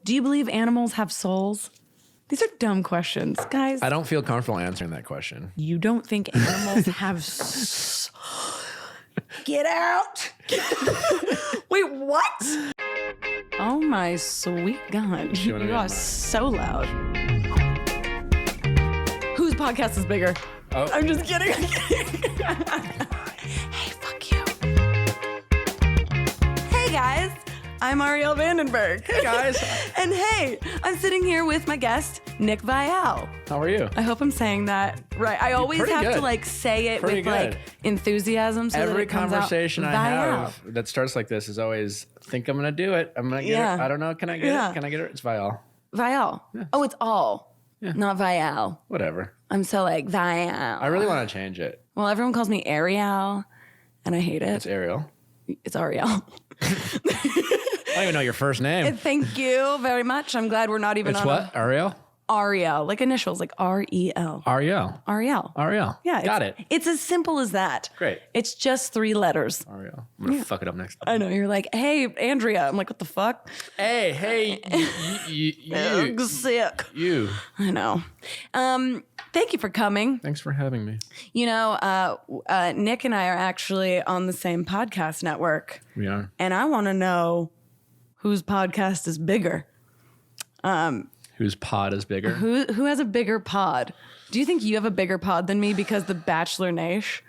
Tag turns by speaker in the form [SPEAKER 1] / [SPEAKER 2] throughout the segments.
[SPEAKER 1] Do you believe animals have souls? These are dumb questions, guys.
[SPEAKER 2] I don't feel comfortable answering that question.
[SPEAKER 1] You don't think animals have Get out. Wait, what? Oh my sweet God. You are so loud. Whose podcast is bigger?
[SPEAKER 2] Oh.
[SPEAKER 1] I'm just kidding. Hey, fuck you. Hey guys, I'm Arielle Vandenberg.
[SPEAKER 2] Hey guys.
[SPEAKER 1] And hey, I'm sitting here with my guest, Nick Viall.
[SPEAKER 2] How are you?
[SPEAKER 1] I hope I'm saying that right. I always have to like say it with like enthusiasm. So
[SPEAKER 2] every
[SPEAKER 1] that it comes
[SPEAKER 2] conversation
[SPEAKER 1] out.
[SPEAKER 2] I have that starts like this is always, think I'm going to do it. I'm going to get it. I don't know. Can I get it? Can I get it? It's Viall.
[SPEAKER 1] Viall. Yeah. Oh, it's all. Yeah. Not Viall.
[SPEAKER 2] Whatever.
[SPEAKER 1] I'm so like Viall.
[SPEAKER 2] I really want to change it.
[SPEAKER 1] Well, everyone calls me Arielle, and I hate it.
[SPEAKER 2] It's Arielle.
[SPEAKER 1] It's Arielle.
[SPEAKER 2] I don't even know your first name.
[SPEAKER 1] Thank you very much. I'm glad we're not even
[SPEAKER 2] it's
[SPEAKER 1] on
[SPEAKER 2] what? Arielle?
[SPEAKER 1] Arielle, like initials, like R-E-L.
[SPEAKER 2] Arielle.
[SPEAKER 1] Arielle.
[SPEAKER 2] Arielle.
[SPEAKER 1] Yeah.
[SPEAKER 2] Got it.
[SPEAKER 1] It's as simple as that.
[SPEAKER 2] Great.
[SPEAKER 1] It's just 3 letters.
[SPEAKER 2] Arielle. I'm going to fuck it up next time.
[SPEAKER 1] I know. You're like, hey, Andrea. I'm like, what the fuck?
[SPEAKER 2] Hey, you.
[SPEAKER 1] Sick.
[SPEAKER 2] You.
[SPEAKER 1] I know. Thank you for coming.
[SPEAKER 2] Thanks for having me.
[SPEAKER 1] You know, Nick and I are actually on the same podcast network.
[SPEAKER 2] We are.
[SPEAKER 1] And I want to know whose podcast is bigger.
[SPEAKER 2] Whose pod is bigger?
[SPEAKER 1] Who has a bigger pod? Do you think you have a bigger pod than me because the Bachelor Nation?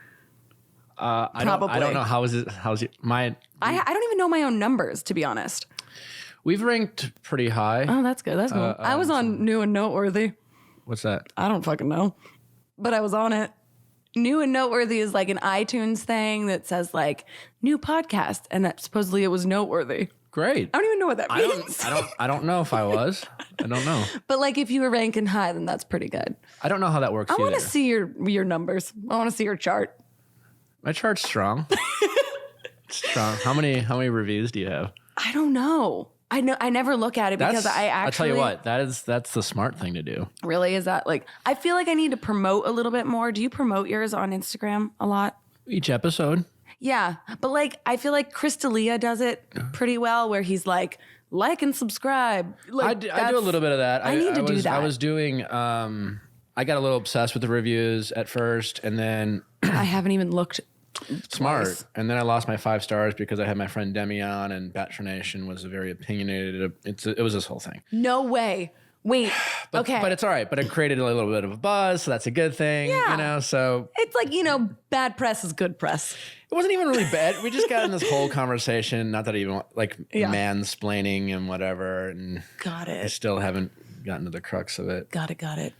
[SPEAKER 2] Probably. I don't know. How's it? I
[SPEAKER 1] don't even know my own numbers, to be honest.
[SPEAKER 2] We've ranked pretty high.
[SPEAKER 1] Oh, that's good. That's cool. I was on New and Noteworthy.
[SPEAKER 2] What's that?
[SPEAKER 1] I don't fucking know. But I was on it. New and Noteworthy is like an iTunes thing that says like new podcast, and that supposedly it was noteworthy.
[SPEAKER 2] Great.
[SPEAKER 1] I don't even know what that means.
[SPEAKER 2] I don't know if I was. I don't know.
[SPEAKER 1] But like if you were ranking high, then that's pretty good.
[SPEAKER 2] I don't know how that works.
[SPEAKER 1] I want to see your numbers. I want to see your chart.
[SPEAKER 2] My chart's strong. It's strong. How many reviews do you have?
[SPEAKER 1] I don't know. I never look at it because I'll
[SPEAKER 2] tell you what, that's the smart thing to do.
[SPEAKER 1] Really? Is that like, I feel like I need to promote a little bit more. Do you promote yours on Instagram a lot?
[SPEAKER 2] Each episode.
[SPEAKER 1] Yeah. But like, I feel like Chris D'Elia does it pretty well where he's like and subscribe. Like,
[SPEAKER 2] I do a little bit of that.
[SPEAKER 1] I need to do that.
[SPEAKER 2] I was doing, I got a little obsessed with the reviews at first and then.
[SPEAKER 1] I haven't even looked.
[SPEAKER 2] Smart.
[SPEAKER 1] Twice.
[SPEAKER 2] And then I lost my 5 stars because I had my friend Demi on and Bachelor Nation was very opinionated. It was this whole thing.
[SPEAKER 1] No way. Wait. Okay.
[SPEAKER 2] But it's all right. But it created a little bit of a buzz. So that's a good thing.
[SPEAKER 1] Yeah.
[SPEAKER 2] You know, so.
[SPEAKER 1] It's like, bad press is good press.
[SPEAKER 2] It wasn't even really bad. We just got in this whole conversation. Not that I even mansplaining and whatever. And
[SPEAKER 1] got it.
[SPEAKER 2] I still haven't gotten to the crux of it.
[SPEAKER 1] Got it.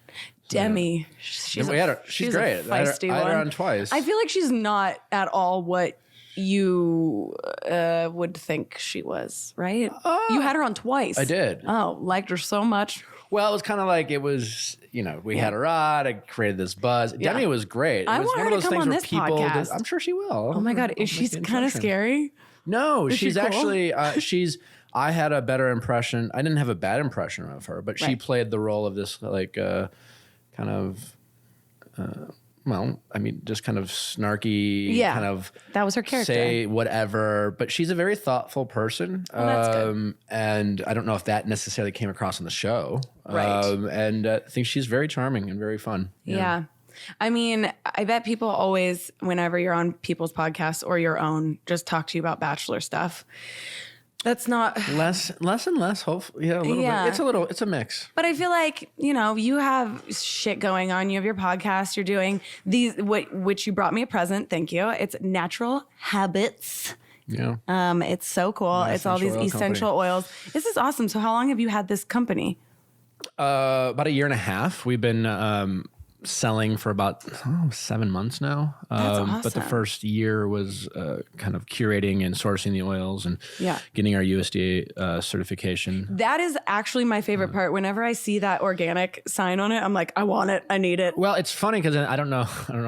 [SPEAKER 1] Demi, she's
[SPEAKER 2] great.
[SPEAKER 1] A feisty one.
[SPEAKER 2] I had her on twice.
[SPEAKER 1] I feel like she's not at all what you would think she was, right? You had her on twice.
[SPEAKER 2] I did.
[SPEAKER 1] Oh, liked her so much.
[SPEAKER 2] Well, it was kind of like we had her on. I created this buzz. Yeah. Demi was great.
[SPEAKER 1] I want her to come on this podcast.
[SPEAKER 2] I'm sure she will.
[SPEAKER 1] Oh my God, is she kind of scary?
[SPEAKER 2] No, she's
[SPEAKER 1] cool?
[SPEAKER 2] Actually I had a better impression. I didn't have a bad impression of her, but she played the role of this kind of, just kind of snarky, kind of.
[SPEAKER 1] That was her character.
[SPEAKER 2] Say whatever, but she's a very thoughtful person.
[SPEAKER 1] Oh, that's good.
[SPEAKER 2] And I don't know if that necessarily came across on the show.
[SPEAKER 1] Right.
[SPEAKER 2] And I think she's very charming and very fun.
[SPEAKER 1] Yeah. I mean, I bet people always, whenever you're on people's podcasts or your own, just talk to you about Bachelor stuff. That's not
[SPEAKER 2] less and less. Hopefully, yeah, a little bit. It's a mix.
[SPEAKER 1] But I feel like you have shit going on. You have your podcast. You're doing these, which you brought me a present. Thank you. It's Natural Habits.
[SPEAKER 2] Yeah.
[SPEAKER 1] It's so cool. It's all these essential oils. This is awesome. So how long have you had this company?
[SPEAKER 2] About 1.5 years. We've been selling for about 7 months now.
[SPEAKER 1] That's awesome.
[SPEAKER 2] But the first year was kind of curating and sourcing the oils and getting our USDA certification.
[SPEAKER 1] That is actually my favorite part. Whenever I see that organic sign on it, I'm like, I want it. I need it.
[SPEAKER 2] Well, it's funny because I don't know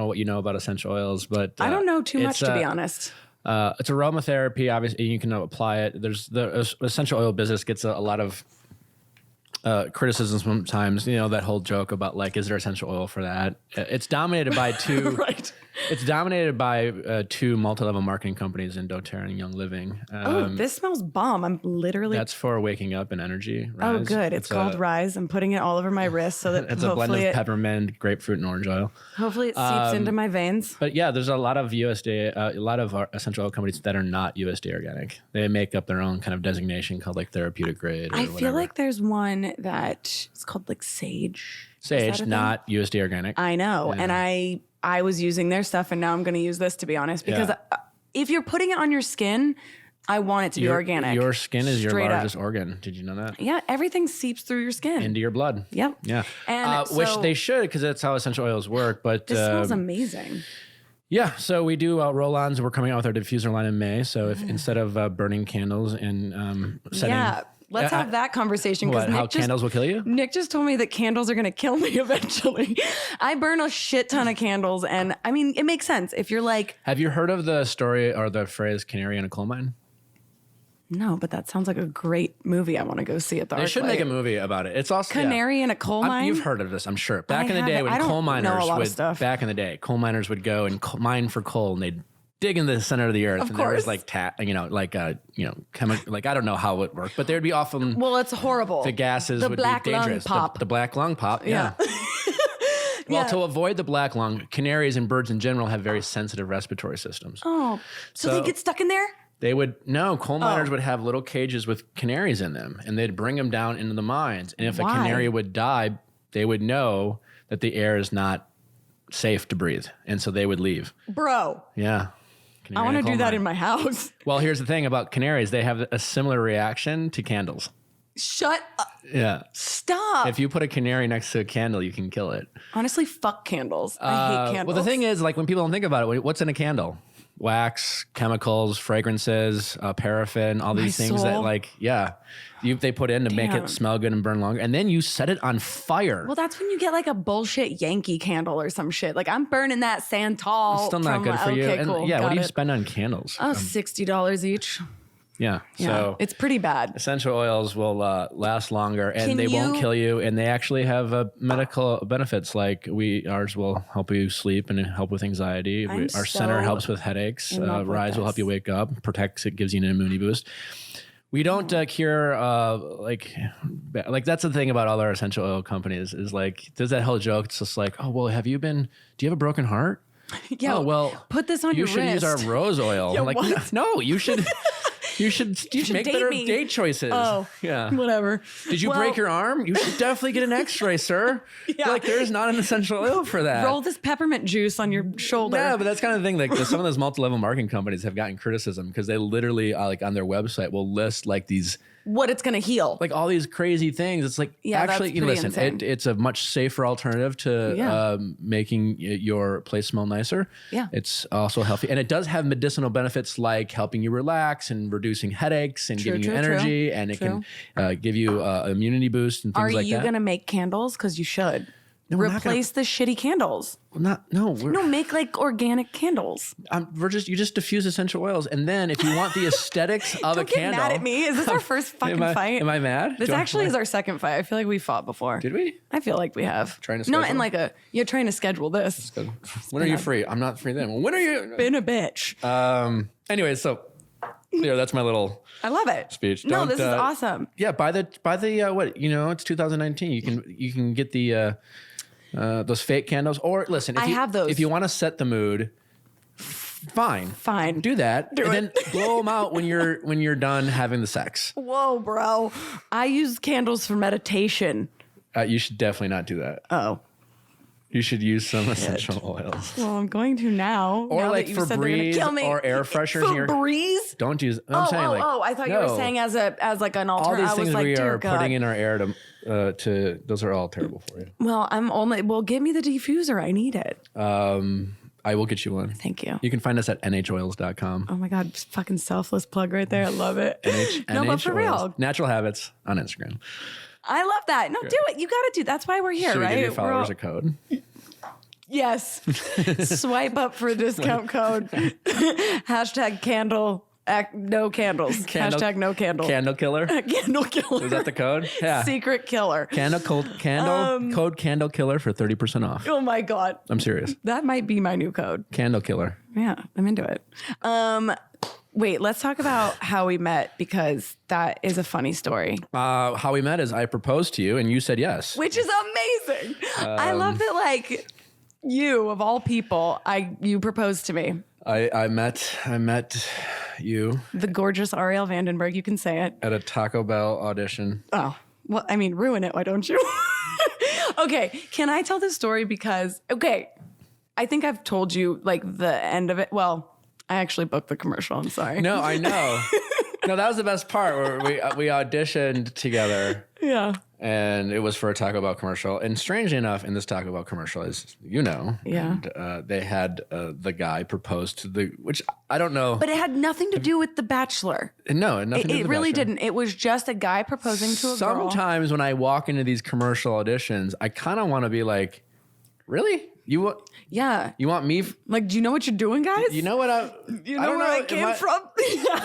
[SPEAKER 2] what you know about essential oils, but
[SPEAKER 1] I don't know too much, to be honest.
[SPEAKER 2] It's aromatherapy. Obviously, you can apply it. There's the essential oil business gets a lot of criticism sometimes, that whole joke about like, is there essential oil for that? It's dominated by two.
[SPEAKER 1] Right.
[SPEAKER 2] It's dominated by two multi-level marketing companies in doTERRA and Young Living.
[SPEAKER 1] This smells bomb. I'm literally...
[SPEAKER 2] That's for waking up and energy.
[SPEAKER 1] Oh,
[SPEAKER 2] Rise.
[SPEAKER 1] good. It's called Rise. I'm putting it all over my wrist so that
[SPEAKER 2] it's a blend of peppermint, grapefruit, and orange oil.
[SPEAKER 1] Hopefully it seeps into my veins.
[SPEAKER 2] But yeah, there's a lot of USDA, a lot of essential oil companies that are not USDA organic. They make up their own kind of designation called like therapeutic grade. Or
[SPEAKER 1] I
[SPEAKER 2] whatever.
[SPEAKER 1] feel like there's one that it's called like Sage.
[SPEAKER 2] Sage, not USDA organic.
[SPEAKER 1] I know. Yeah. And I was using their stuff and now I'm going to use this, to be honest, because if you're putting it on your skin, I want it to be organic.
[SPEAKER 2] Your skin is your largest organ. Did you know that?
[SPEAKER 1] Yeah, everything seeps through your skin.
[SPEAKER 2] Into your blood.
[SPEAKER 1] Yep.
[SPEAKER 2] Yeah.
[SPEAKER 1] And
[SPEAKER 2] which they should, because that's how essential oils work. But
[SPEAKER 1] this smells amazing.
[SPEAKER 2] Yeah, so we do roll-ons. We're coming out with our diffuser line in May. So if instead of burning candles and setting...
[SPEAKER 1] Let's have that conversation.
[SPEAKER 2] How candles will kill you?
[SPEAKER 1] Nick just told me that candles are going to kill me eventually. I burn a shit ton of candles. And I mean, it makes sense. If you're like...
[SPEAKER 2] Have you heard of the story or the phrase canary in a coal mine?
[SPEAKER 1] No, but that sounds like a great movie. I want to go see it.
[SPEAKER 2] They should make a movie about it. It's also
[SPEAKER 1] Canary in a coal mine.
[SPEAKER 2] You've heard of this, I'm sure. Back in the day when coal miners would go and mine for coal, and they'd dig in the center of the earth, and there was like I don't know how it worked, but there'd be often
[SPEAKER 1] it's horrible.
[SPEAKER 2] The gases would be dangerous. The black lung pop. Yeah. Well, to avoid the black lung, canaries and birds in general have very sensitive respiratory systems.
[SPEAKER 1] Oh, so they get stuck in there?
[SPEAKER 2] Coal miners would have little cages with canaries in them, and they'd bring them down into the mines. And if a canary would die, they would know that the air is not safe to breathe. And so they would leave.
[SPEAKER 1] Bro.
[SPEAKER 2] Yeah.
[SPEAKER 1] I want to do that in my house.
[SPEAKER 2] Well, here's the thing about canaries. They have a similar reaction to candles.
[SPEAKER 1] Shut up.
[SPEAKER 2] Yeah.
[SPEAKER 1] Stop.
[SPEAKER 2] If you put a canary next to a candle, you can kill it.
[SPEAKER 1] Honestly, fuck candles. I hate candles.
[SPEAKER 2] Well, the thing is, like, when people don't think about it, what's in a candle? Wax, chemicals, fragrances, paraffin, all these things that they put in to make it smell good and burn longer. And then you set it on fire.
[SPEAKER 1] Well, that's when you get like a bullshit Yankee candle or some shit. Like I'm burning that Santal.
[SPEAKER 2] It's still not good for you.
[SPEAKER 1] Okay,
[SPEAKER 2] and
[SPEAKER 1] cool.
[SPEAKER 2] What do you spend on candles?
[SPEAKER 1] $60 each.
[SPEAKER 2] Yeah. So
[SPEAKER 1] it's pretty bad.
[SPEAKER 2] Essential oils will last longer and they won't kill you. And they actually have medical benefits like ours will help you sleep and help with anxiety. Our center helps with headaches. Rise will help you wake up, protects it, gives you an immunity boost. We don't cure that's the thing about all our essential oil companies is like, there's that whole joke. It's just like, oh, well, do you have a broken heart?
[SPEAKER 1] Yeah.
[SPEAKER 2] Oh, well,
[SPEAKER 1] put this on your wrist.
[SPEAKER 2] You should use our rose oil.
[SPEAKER 1] Yeah,
[SPEAKER 2] like, no, you should. You should make better date choices.
[SPEAKER 1] Oh,
[SPEAKER 2] yeah.
[SPEAKER 1] Whatever.
[SPEAKER 2] Did you break your arm? You should definitely get an x-ray, sir. Yeah. Like, there's not an essential oil for that.
[SPEAKER 1] Roll this peppermint juice on your shoulder.
[SPEAKER 2] Yeah, but that's kind of the thing. Like, some of those multi-level marketing companies have gotten criticism because they literally, on their website, will list, like, these...
[SPEAKER 1] what it's going to heal.
[SPEAKER 2] Like, all these crazy things. It's like, actually, listen, it's a much safer alternative to making your place smell nicer.
[SPEAKER 1] Yeah.
[SPEAKER 2] It's also healthy. And it does have medicinal benefits like helping you relax and reducing headaches and giving you energy. And it can give you immunity boost and things like that.
[SPEAKER 1] Are you going to make candles? Because you should. No, replace the shitty candles. Make like organic candles.
[SPEAKER 2] You just diffuse essential oils, and then if you want the aesthetics of a candle,
[SPEAKER 1] don't get mad at me. Is this our first fucking fight?
[SPEAKER 2] Am I mad?
[SPEAKER 1] This actually is our second fight. I feel like we fought before.
[SPEAKER 2] Did we?
[SPEAKER 1] I feel like we have.
[SPEAKER 2] Trying to schedule?
[SPEAKER 1] Not in like you're trying to schedule this.
[SPEAKER 2] When are you free? I'm not free then. Well, when are you?
[SPEAKER 1] Been a bitch.
[SPEAKER 2] Anyway, so that's my little.
[SPEAKER 1] I love it.
[SPEAKER 2] Speech.
[SPEAKER 1] No, this is awesome.
[SPEAKER 2] Yeah, by the what? It's 2019. You can get the. Those fake candles, or listen, I have those. If you want to set the mood, fine, do that, then blow them out when you're done having the sex.
[SPEAKER 1] Whoa, bro! I use candles for meditation.
[SPEAKER 2] You should definitely not do that.
[SPEAKER 1] Oh,
[SPEAKER 2] you should use some essential oils.
[SPEAKER 1] Well, I'm going to now.
[SPEAKER 2] Or
[SPEAKER 1] now
[SPEAKER 2] like Febreze or air fresheners.
[SPEAKER 1] Febreze?
[SPEAKER 2] Don't use.
[SPEAKER 1] I thought you were saying as like an alternative.
[SPEAKER 2] All these things we are
[SPEAKER 1] God.
[SPEAKER 2] putting in our air to those are all terrible for you.
[SPEAKER 1] Well, give me the diffuser. I need it.
[SPEAKER 2] I will get you one.
[SPEAKER 1] Thank you.
[SPEAKER 2] You can find us at nhoils.com.
[SPEAKER 1] Oh my God, fucking selfless plug right there. I love it.
[SPEAKER 2] But for real. Natural Habits on Instagram.
[SPEAKER 1] I love that. No, do it. You got to do. That's why we're here, right?
[SPEAKER 2] Should we give your followers a code?
[SPEAKER 1] Yes. Swipe up for a discount code. # candle No candles. Hashtag no candle.
[SPEAKER 2] Candle killer.
[SPEAKER 1] Candle killer.
[SPEAKER 2] Is that the code? Yeah.
[SPEAKER 1] Secret killer.
[SPEAKER 2] Code candle killer for 30% off.
[SPEAKER 1] Oh my God.
[SPEAKER 2] I'm serious.
[SPEAKER 1] That might be my new code.
[SPEAKER 2] Candle killer.
[SPEAKER 1] Yeah, I'm into it. Wait, let's talk about how we met because that is a funny story.
[SPEAKER 2] How we met is I proposed to you and you said yes.
[SPEAKER 1] Which is amazing. I love that, like, you of all people, you proposed to me.
[SPEAKER 2] I met you.
[SPEAKER 1] The gorgeous Arielle Vandenberg, you can say it.
[SPEAKER 2] At a Taco Bell audition.
[SPEAKER 1] Oh, well, I mean, ruin it, why don't you? Okay, can I tell this story because, I think I've told you, like, the end of it. Well, I actually booked the commercial. I'm sorry.
[SPEAKER 2] No, I know. No, that was the best part where we auditioned together.
[SPEAKER 1] Yeah.
[SPEAKER 2] And it was for a Taco Bell commercial. And strangely enough, in this Taco Bell commercial, as you know, they had the guy propose to which I don't know.
[SPEAKER 1] But it had nothing to do with The Bachelor.
[SPEAKER 2] No, nothing to do with
[SPEAKER 1] it really didn't. It was just a guy proposing to a girl.
[SPEAKER 2] Sometimes when I walk into these commercial auditions, I kind of want to be like, really? You want me?
[SPEAKER 1] Like, do you know what you're doing, guys?
[SPEAKER 2] You know what
[SPEAKER 1] you know where I came from?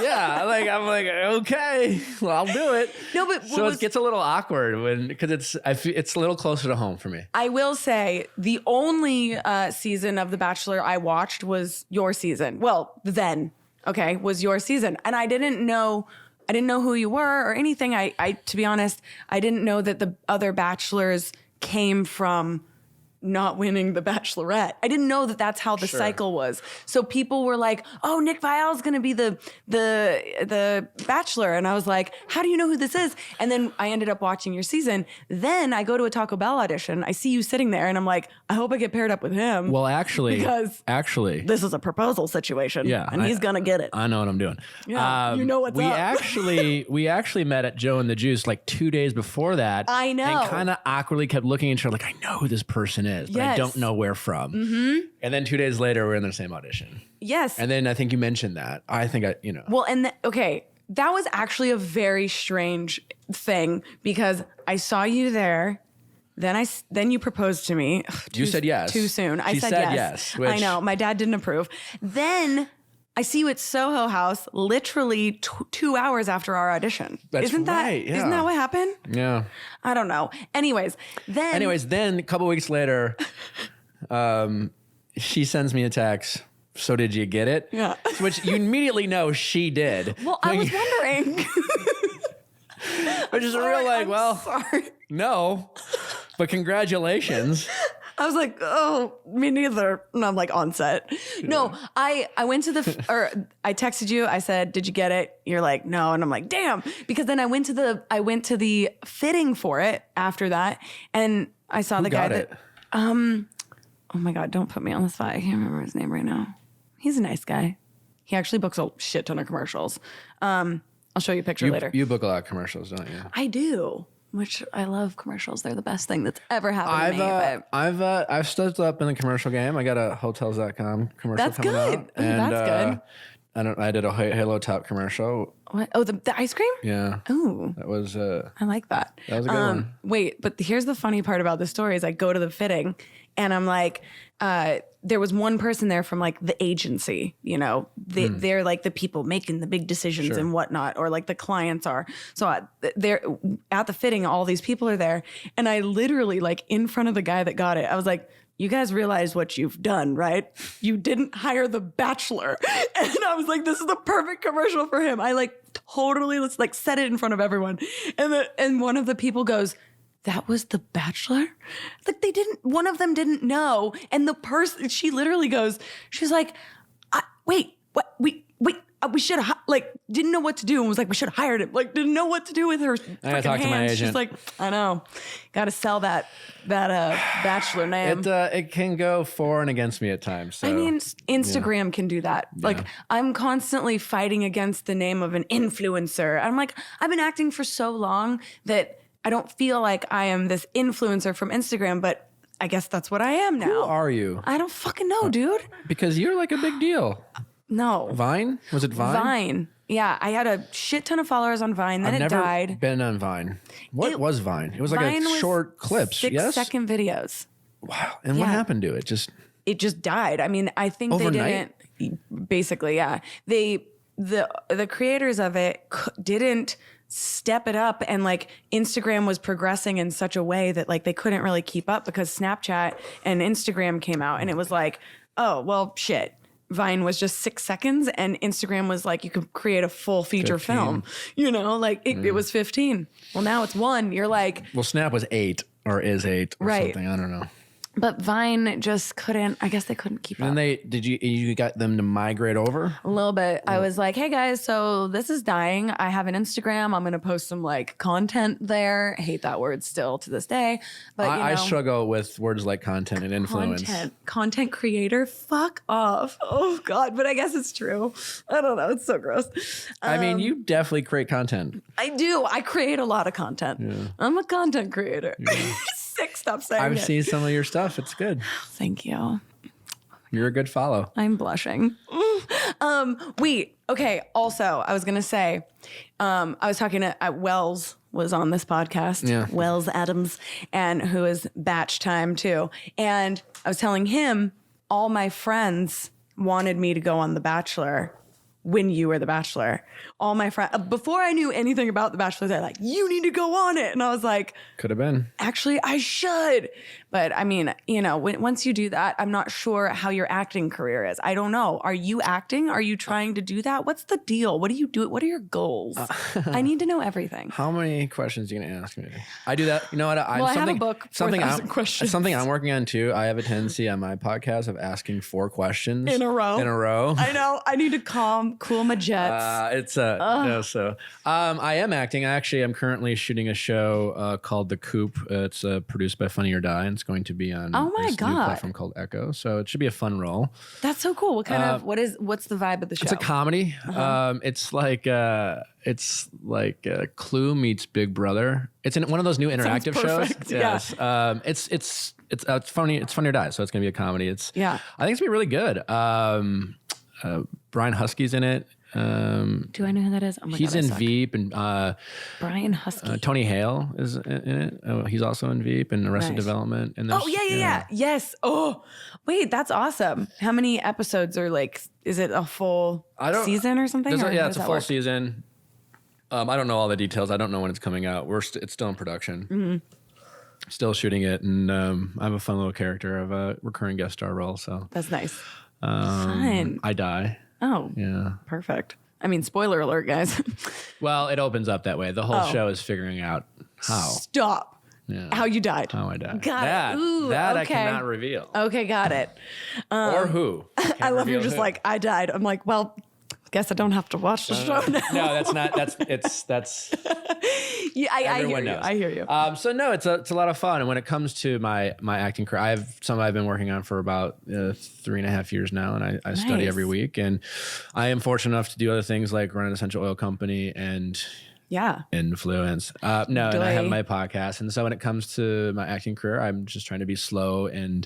[SPEAKER 2] Yeah, like I'm like, okay, well, I'll do it.
[SPEAKER 1] No, but
[SPEAKER 2] it gets a little awkward because it's a little closer to home for me.
[SPEAKER 1] I will say the only season of The Bachelor I watched was your season. Well, then, was your season, and I didn't know who you were or anything. I to be honest, I didn't know that the other bachelors came from not winning the Bachelorette. I didn't know that that's how the cycle was. So people were like, "Oh, Nick Viall is going to be the Bachelor," and I was like, "How do you know who this is?" And then I ended up watching your season. Then I go to a Taco Bell audition. I see you sitting there, and I'm like, "I hope I get paired up with him."
[SPEAKER 2] Well, actually,
[SPEAKER 1] this is a proposal situation.
[SPEAKER 2] Yeah,
[SPEAKER 1] and he's gonna get it.
[SPEAKER 2] I know what I'm doing.
[SPEAKER 1] Yeah, you know what's up.
[SPEAKER 2] We actually met at Joe and the Juice like 2 days before that.
[SPEAKER 1] I know,
[SPEAKER 2] and kind of awkwardly kept looking at each other like, I know who this person is, but I don't know where from. Mm-hmm. And then 2 days later, we're in the same audition.
[SPEAKER 1] Yes.
[SPEAKER 2] And then I think you mentioned that.
[SPEAKER 1] Well, and that was actually a very strange thing because I saw you there. Then you proposed to me.
[SPEAKER 2] You said yes.
[SPEAKER 1] Too soon. I said yes.
[SPEAKER 2] Which,
[SPEAKER 1] I know. My dad didn't approve. Then I see you at Soho House literally 2 hours after our audition.
[SPEAKER 2] Isn't that
[SPEAKER 1] what happened?
[SPEAKER 2] Yeah.
[SPEAKER 1] I don't know. Anyways, then
[SPEAKER 2] a couple weeks later, she sends me a text. So did you get it?
[SPEAKER 1] Yeah.
[SPEAKER 2] Which you immediately know she did.
[SPEAKER 1] Well, I was wondering.
[SPEAKER 2] Which is sorry. No, but congratulations.
[SPEAKER 1] I was like, oh, me neither. And I'm like on set. No, I went to I texted you. I said, did you get it? You're like, no. And I'm like, damn. Because then I went to the fitting for it after that. And I saw the guy that, oh my God, don't put me on the spot. I can't remember his name right now. He's a nice guy. He actually books a shit ton of commercials. I'll show you a picture later.
[SPEAKER 2] You book a lot of commercials, don't you?
[SPEAKER 1] I do. Which I love commercials. They're the best thing that's ever happened to me.
[SPEAKER 2] I've stepped up in the commercial game. I got a Hotels.com commercial coming out.
[SPEAKER 1] Ooh, that's
[SPEAKER 2] good. I did a Halo Top commercial.
[SPEAKER 1] What? Oh, the ice cream?
[SPEAKER 2] Yeah.
[SPEAKER 1] Oh.
[SPEAKER 2] That was
[SPEAKER 1] I like that.
[SPEAKER 2] That was a good one.
[SPEAKER 1] Wait, but here's the funny part about the story is I go to the fitting and I'm like, there was one person there from like the agency, they're like the people making the big decisions and whatnot, or like the clients are. So they're at the fitting, all these people are there. And I literally like in front of the guy that got it, I was like, you guys realize what you've done, right? You didn't hire the Bachelor. And I was like, this is the perfect commercial for him. I like totally said it in front of everyone. And one of the people goes, that was the Bachelor? Like one of them didn't know. And the person, she literally goes, she's like, wait, what? We should have, didn't know what to do and was like, we should have hired him. Like, didn't know what to do with her
[SPEAKER 2] I gotta talk to my agent.
[SPEAKER 1] She's like, I know. Got to sell that Bachelor name.
[SPEAKER 2] It can go for and against me at times. So,
[SPEAKER 1] I mean, Instagram can do that. Yeah. Like, I'm constantly fighting against the name of an influencer. I'm like, I've been acting for so long that I don't feel like I am this influencer from Instagram, but I guess that's what I am now.
[SPEAKER 2] Who are you?
[SPEAKER 1] I don't fucking know, dude.
[SPEAKER 2] Because you're like a big deal.
[SPEAKER 1] No.
[SPEAKER 2] Vine? Was it Vine?
[SPEAKER 1] Vine. Yeah, I had a shit ton of followers on Vine. Then it died.
[SPEAKER 2] I've never been on Vine. What was Vine? It was like
[SPEAKER 1] Vine
[SPEAKER 2] a short clips,
[SPEAKER 1] 6-second videos.
[SPEAKER 2] Wow. And what happened to it?
[SPEAKER 1] It just died. I mean, I think
[SPEAKER 2] overnight?
[SPEAKER 1] they didn't. Basically, yeah. the creators of it didn't step it up, and like Instagram was progressing in such a way that like they couldn't really keep up because Snapchat and Instagram came out, and it was like, oh well, shit. Vine was just 6 seconds, and Instagram was like you could create a full feature
[SPEAKER 2] 15.
[SPEAKER 1] film. You know, like it was 15. Well, now it's 1. You're like,
[SPEAKER 2] well, Snap was 8 or is 8 or something. I don't know.
[SPEAKER 1] But Vine just couldn't, I guess they couldn't keep up.
[SPEAKER 2] And you got them to migrate over?
[SPEAKER 1] A little bit. I was like, hey guys, so this is dying. I have an Instagram. I'm going to post some like content there. I hate that word still to this day. But
[SPEAKER 2] I struggle with words like content and influence.
[SPEAKER 1] Content creator, fuck off. Oh God, but I guess it's true. I don't know. It's so gross.
[SPEAKER 2] I mean, you definitely create content.
[SPEAKER 1] I do. I create a lot of content. Yeah. I'm a content creator. Yeah. Stop saying
[SPEAKER 2] I've seen some of your stuff. It's good.
[SPEAKER 1] Thank you.
[SPEAKER 2] You're a good follow.
[SPEAKER 1] I'm blushing. Wait. Okay. Also, I was going to say, I was talking to Wells was on this podcast.
[SPEAKER 2] Yeah.
[SPEAKER 1] Wells Adams, and who is Batch Time too. And I was telling him all my friends wanted me to go on The Bachelor when you were The Bachelor. All my friends, before I knew anything about The Bachelor, they're like, you need to go on it. And I was like,
[SPEAKER 2] could have been.
[SPEAKER 1] Actually, I should. But I mean, you know, once you do that, I'm not sure how your acting career is. I don't know. Are you acting? Are you trying to do that? What's the deal? What do you do? What are your goals? I need to know everything.
[SPEAKER 2] How many questions are you going to ask me? I do that. You know what?
[SPEAKER 1] I have a book, 4,000 questions.
[SPEAKER 2] Something I'm working on too. I have a tendency on my podcast of asking 4 questions.
[SPEAKER 1] In a row.
[SPEAKER 2] I
[SPEAKER 1] know. I need to cool my jets.
[SPEAKER 2] I am acting. I'm currently shooting a show called The Coop. It's produced by Funny or Die, and it's going to be on this new platform called Echo. So it should be a fun role.
[SPEAKER 1] That's so cool. What kind of what's the vibe of the show?
[SPEAKER 2] It's a comedy. It's like Clue meets Big Brother. It's in one of those new interactive shows. Yes.
[SPEAKER 1] Yeah.
[SPEAKER 2] It's funny. It's Funny or Die. So it's going to be a comedy. I think it's going to be really good. Brian Husky's in it.
[SPEAKER 1] Do I know who that is? Oh my
[SPEAKER 2] he's
[SPEAKER 1] God,
[SPEAKER 2] in Veep, and
[SPEAKER 1] Brian Husky.
[SPEAKER 2] Tony Hale is in it. He's also in Veep and Arrested Development. And
[SPEAKER 1] yeah. Yes. Oh, wait, that's awesome. How many episodes are like? Is it a full season or something?
[SPEAKER 2] It's a full season. I don't know all the details. I don't know when it's coming out. It's still in production. Mm-hmm. Still shooting it, and I have a fun little character of a recurring guest star role. So
[SPEAKER 1] that's nice. Fun.
[SPEAKER 2] I die.
[SPEAKER 1] Oh, yeah. Perfect. I mean, spoiler alert, guys.
[SPEAKER 2] Well, it opens up that way. The whole show is figuring out how.
[SPEAKER 1] Stop.
[SPEAKER 2] Yeah.
[SPEAKER 1] How you died.
[SPEAKER 2] How I died.
[SPEAKER 1] Got it. Ooh,
[SPEAKER 2] that
[SPEAKER 1] okay.
[SPEAKER 2] I cannot reveal.
[SPEAKER 1] Okay, got it.
[SPEAKER 2] Or who.
[SPEAKER 1] I love you're just like, I died. I'm like, well, I guess I don't have to watch the show now.
[SPEAKER 2] No, that's not. That's.
[SPEAKER 1] Yeah, I hear you. I hear you.
[SPEAKER 2] So no, it's a lot of fun. And when it comes to my acting career, I have some I've been working on for about 3.5 years now, and I study every week. And I am fortunate enough to do other things like run an essential oil company and influence. And I have my podcast. And so when it comes to my acting career, I'm just trying to be slow and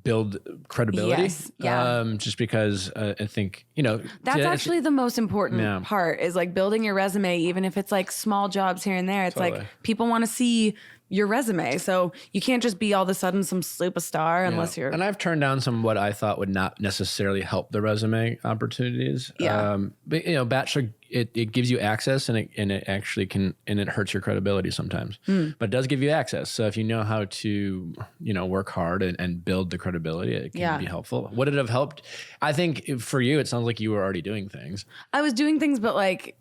[SPEAKER 2] build credibility.
[SPEAKER 1] Yes. Yeah.
[SPEAKER 2] Just because I think,
[SPEAKER 1] that's actually the most important part is like building your resume, even if it's like small jobs here and there. It's like people want to see your resume. So you can't just be all of a sudden some superstar unless you're.
[SPEAKER 2] And I've turned down some what I thought would not necessarily help the resume opportunities.
[SPEAKER 1] Yeah.
[SPEAKER 2] But Bachelor, it gives you access, and it actually can, and it hurts your credibility sometimes. But it does give you access. So if you know how to, work hard and build the credibility, it can be helpful. Would it have helped? I think for you, it sounds like you were already doing things.
[SPEAKER 1] I was doing things, but like,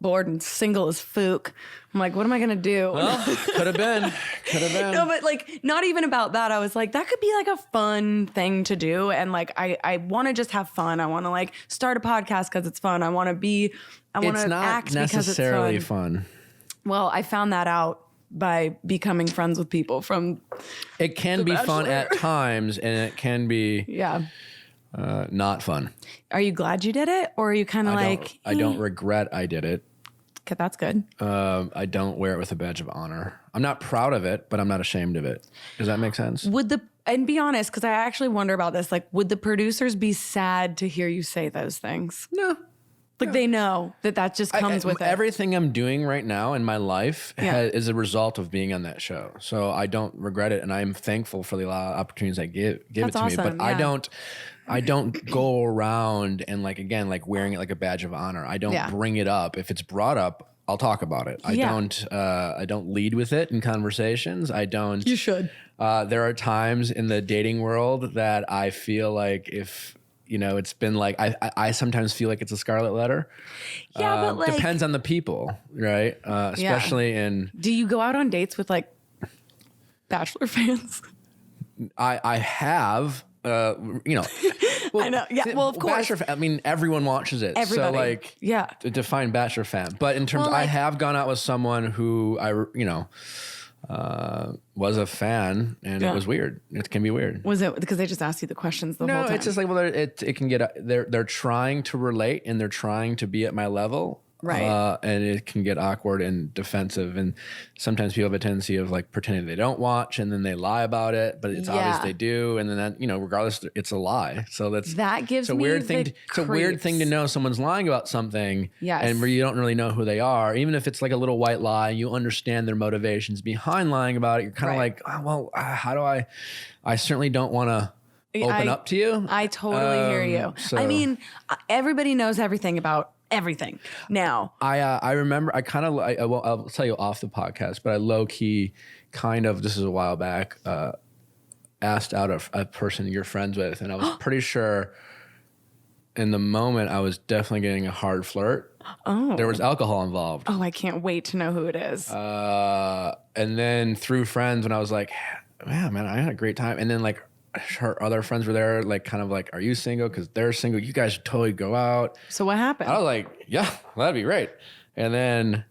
[SPEAKER 1] bored and single as fook. I'm like, what am I going to do?
[SPEAKER 2] Well, could have been.
[SPEAKER 1] No, but like, not even about that. I was like, that could be like a fun thing to do. And like, I want to just have fun. I want to like start a podcast because it's fun. I want to act because it's fun.
[SPEAKER 2] It's not necessarily fun.
[SPEAKER 1] Well, I found that out by becoming friends with people from
[SPEAKER 2] It can be fun at times, and it can be not fun.
[SPEAKER 1] Are you glad you did it? Or are you kind of like...
[SPEAKER 2] I don't regret I did it.
[SPEAKER 1] Okay, that's good.
[SPEAKER 2] I don't wear it with a badge of honor. I'm not proud of it, but I'm not ashamed of it. Does that make sense?
[SPEAKER 1] And be honest, because I actually wonder about this, like, would the producers be sad to hear you say those things?
[SPEAKER 2] No.
[SPEAKER 1] Like they know that just comes with it.
[SPEAKER 2] Everything I'm doing right now in my life is a result of being on that show. So I don't regret it. And I'm thankful for the opportunities that give it to me. But I don't go around and like wearing it like a badge of honor. I don't bring it up. If it's brought up, I'll talk about it. I don't lead with it in conversations. I don't.
[SPEAKER 1] You should.
[SPEAKER 2] There are times in the dating world that I feel like if, it's been like, I sometimes feel like it's a scarlet letter.
[SPEAKER 1] Yeah, but like.
[SPEAKER 2] Depends on the people, right? Especially in.
[SPEAKER 1] Do you go out on dates with like Bachelor fans?
[SPEAKER 2] I have. Well,
[SPEAKER 1] I know. Yeah. Well, of course.
[SPEAKER 2] Bachelor, I mean, everyone watches it.
[SPEAKER 1] Everybody.
[SPEAKER 2] So to define Bachelor fan. But in terms, I have gone out with someone who was a fan, and it was weird. It can be weird.
[SPEAKER 1] Was it because they just asked you the questions the whole time?
[SPEAKER 2] No, it's just like, well, it can get. They're trying to relate and they're trying to be at my level.
[SPEAKER 1] Right.
[SPEAKER 2] And it can get awkward and defensive. And sometimes people have a tendency of like pretending they don't watch and then they lie about it, but it's obvious they do. And then that, regardless, it's a lie. So that gives me weird thing. It's a weird thing to know someone's lying about something.
[SPEAKER 1] Yes.
[SPEAKER 2] And where you don't really know who they are, even if it's like a little white lie, you understand their motivations behind lying about it. You're kind of like, how do I certainly don't want to open up to you.
[SPEAKER 1] I totally hear you. So. I mean, everybody knows everything about everything now.
[SPEAKER 2] I remember I'll tell you off the podcast, but I low key this is a while back, asked out a person you're friends with, and I was pretty sure in the moment I was definitely getting a hard flirt. Oh. There was alcohol involved.
[SPEAKER 1] Oh, I can't wait to know who it is.
[SPEAKER 2] And then through friends, when I was like, man, I had a great time. And then like her other friends were there, like kind of like, are you single? Because they're single. You guys should totally go out.
[SPEAKER 1] So what happened?
[SPEAKER 2] I was like, yeah, that'd be great. And then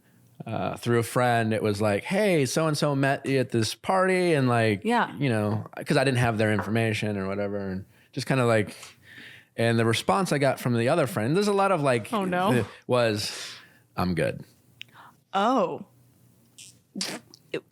[SPEAKER 2] through a friend, it was like, hey, so-and-so met you at this party. And like, because I didn't have their information or whatever. And just kind of like, and the response I got from the other friend, there's a lot of like,
[SPEAKER 1] oh no,
[SPEAKER 2] was, I'm good.
[SPEAKER 1] Oh.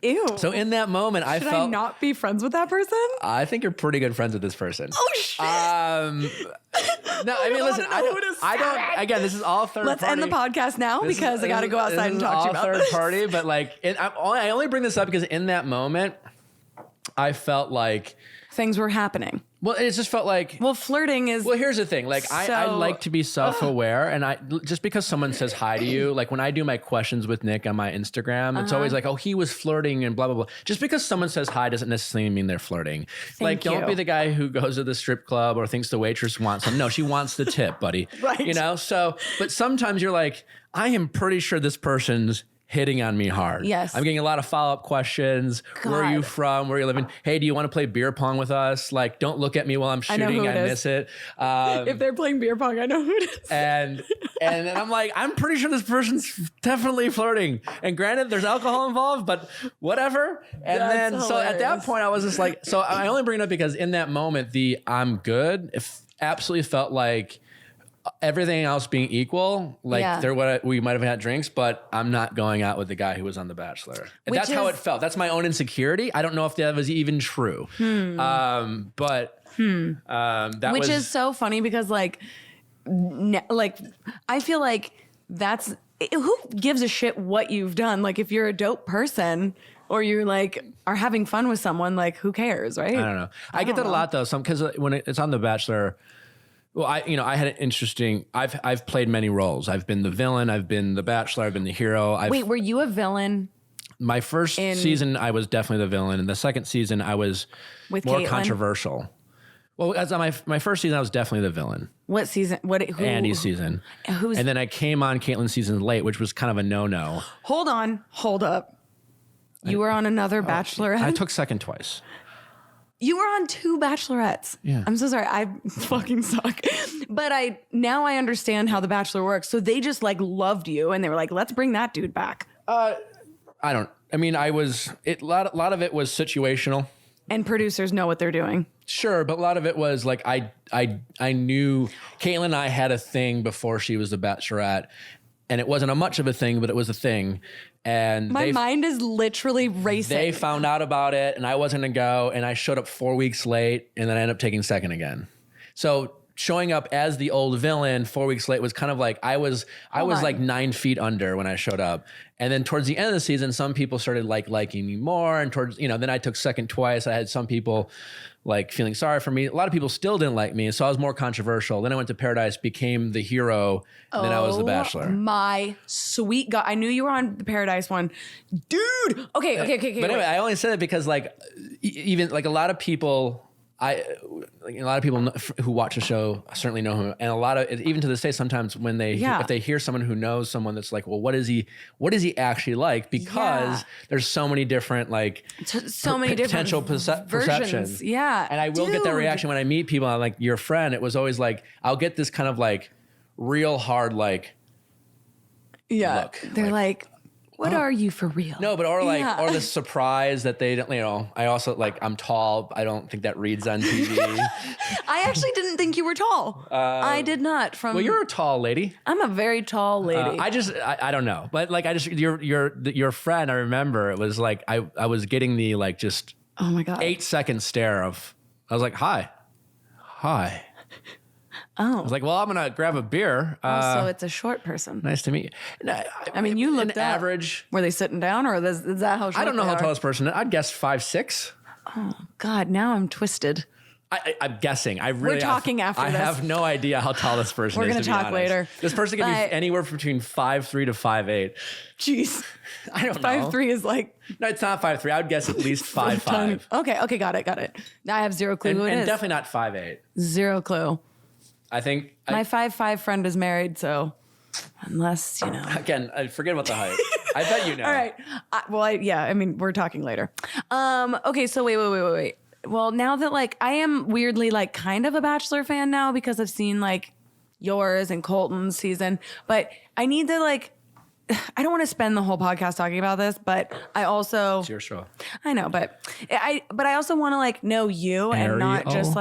[SPEAKER 1] Ew.
[SPEAKER 2] So in that moment, I felt... Should I
[SPEAKER 1] not be friends with that person?
[SPEAKER 2] I think you're pretty good friends with this person.
[SPEAKER 1] Oh, shit.
[SPEAKER 2] No, I mean, listen, I don't... Again, this is all third
[SPEAKER 1] party. Let's end the podcast now because I got to go outside and talk to you about this.
[SPEAKER 2] Third party, but like, I only bring this up because in that moment, I felt like...
[SPEAKER 1] Things were happening.
[SPEAKER 2] Well, it just felt like...
[SPEAKER 1] Well, flirting is...
[SPEAKER 2] Well, here's the thing. Like, I like to be self-aware. And just because someone says hi to you, like when I do my questions with Nick on my Instagram, it's always like, oh, he was flirting and blah, blah, blah. Just because someone says hi doesn't necessarily mean they're flirting. Don't be the guy who goes to the strip club or thinks the waitress wants him. No, she wants the tip, buddy.
[SPEAKER 1] Right.
[SPEAKER 2] So, but sometimes you're like, I am pretty sure this person's hitting on me hard.
[SPEAKER 1] Yes.
[SPEAKER 2] I'm getting a lot of follow-up questions. God. Where are you from? Where are you living? Hey, do you want to play beer pong with us? Like, don't look at me while I'm shooting. I miss it.
[SPEAKER 1] If they're playing beer pong, I know who it is.
[SPEAKER 2] And then I'm like, I'm pretty sure this person's definitely flirting. And granted, there's alcohol involved, but whatever. And then, so at that point, I was just like, so I only bring it up because in that moment, I'm good. It absolutely felt like everything else being equal, like we might have had drinks, but I'm not going out with the guy who was on The Bachelor. And that's how it felt. That's my own insecurity. I don't know if that was even true. That
[SPEAKER 1] Which is so funny because like I feel like that's who gives a shit what you've done? Like if you're a dope person or you're like are having fun with someone, like who cares, right?
[SPEAKER 2] I don't know. I get that a lot though. Because when it's on The Bachelor. Well, I had an interesting. I've played many roles. I've been the villain. I've been the Bachelor. I've been the hero.
[SPEAKER 1] Wait, were you a villain?
[SPEAKER 2] My first season, I was definitely the villain, and the second season, I was more Caitlin? Controversial. Well, as my first season, I was definitely the villain.
[SPEAKER 1] What season?
[SPEAKER 2] Andy's season. And then I came on Caitlin's season late, which was kind of a no-no.
[SPEAKER 1] Hold up. You were on another Bachelorette.
[SPEAKER 2] I took second twice.
[SPEAKER 1] You were on 2 Bachelorettes.
[SPEAKER 2] Yeah.
[SPEAKER 1] I'm so sorry. I fucking suck. But now I understand how The Bachelor works. So they just like loved you and they were like, let's bring that dude back.
[SPEAKER 2] A lot of it was situational.
[SPEAKER 1] And producers know what they're doing.
[SPEAKER 2] Sure, but a lot of it was like I knew Caitlin and I had a thing before she was the Bachelorette. And it wasn't much of a thing, but it was a thing. And
[SPEAKER 1] my mind is literally racing.
[SPEAKER 2] They found out about it and I wasn't going to go. And I showed up 4 weeks late and then I ended up taking second again. So showing up as the old villain 4 weeks late was kind of like I was like 9 feet under when I showed up. And then towards the end of the season, some people started liking me more. And towards, then I took second twice. I had some people like feeling sorry for me. A lot of people still didn't like me. So I was more controversial. Then I went to Paradise, became the hero. And then I was the Bachelor.
[SPEAKER 1] My sweet God. I knew you were on the Paradise one. Dude. Okay.
[SPEAKER 2] But anyway, I only said it because like, even like a lot of people, who watch the show certainly know him, and a lot of even to this day, sometimes when if they hear someone who knows someone that's like, well, what is he actually like? Because there's so many different potential perceptions.
[SPEAKER 1] Yeah,
[SPEAKER 2] and I will get that reaction when I meet people. I'm like, your friend. It was always like I'll get this kind of like real hard look.
[SPEAKER 1] They're like what are you for real?
[SPEAKER 2] No, but or the surprise that they don't, I also I'm tall. I don't think that reads on TV.
[SPEAKER 1] I actually didn't think you were tall. I did not.
[SPEAKER 2] Well, you're a tall lady.
[SPEAKER 1] I'm a very tall lady.
[SPEAKER 2] I don't know. But your friend, I remember it was like, I was getting the just,
[SPEAKER 1] oh my God,
[SPEAKER 2] 8-second stare of, I was like, hi.
[SPEAKER 1] Oh.
[SPEAKER 2] I was like, well, I'm going to grab a beer.
[SPEAKER 1] So it's a short person.
[SPEAKER 2] Nice to meet you. No,
[SPEAKER 1] I mean, you looked
[SPEAKER 2] an average.
[SPEAKER 1] Were they sitting down or is that how short
[SPEAKER 2] I don't know
[SPEAKER 1] they
[SPEAKER 2] how
[SPEAKER 1] are?
[SPEAKER 2] tall this person is. I'd guess 5'6".
[SPEAKER 1] Oh, God. Now I'm twisted.
[SPEAKER 2] I'm guessing.
[SPEAKER 1] We're talking after this.
[SPEAKER 2] I have no idea how tall this person is.
[SPEAKER 1] We're going to talk later.
[SPEAKER 2] This person can be anywhere between 5'3" to 5'8".
[SPEAKER 1] Jeez.
[SPEAKER 2] I don't know.
[SPEAKER 1] 5'3" is like...
[SPEAKER 2] No, it's not 5'3". I would guess at least 5'5".
[SPEAKER 1] Okay, got it. I have zero clue who it is.
[SPEAKER 2] And definitely not 5'8".
[SPEAKER 1] Zero clue.
[SPEAKER 2] I think...
[SPEAKER 1] My 5'5" friend is married, so unless,
[SPEAKER 2] Again, forget about the height. I bet you know.
[SPEAKER 1] All right. We're talking later. Okay, so wait. Well, now that I am weirdly kind of a Bachelor fan now because I've seen yours and Colton's season, but I need to I don't want to spend the whole podcast talking about this, but I also...
[SPEAKER 2] It's your show.
[SPEAKER 1] I know, but I also want to know you
[SPEAKER 2] Arielle.
[SPEAKER 1] and not just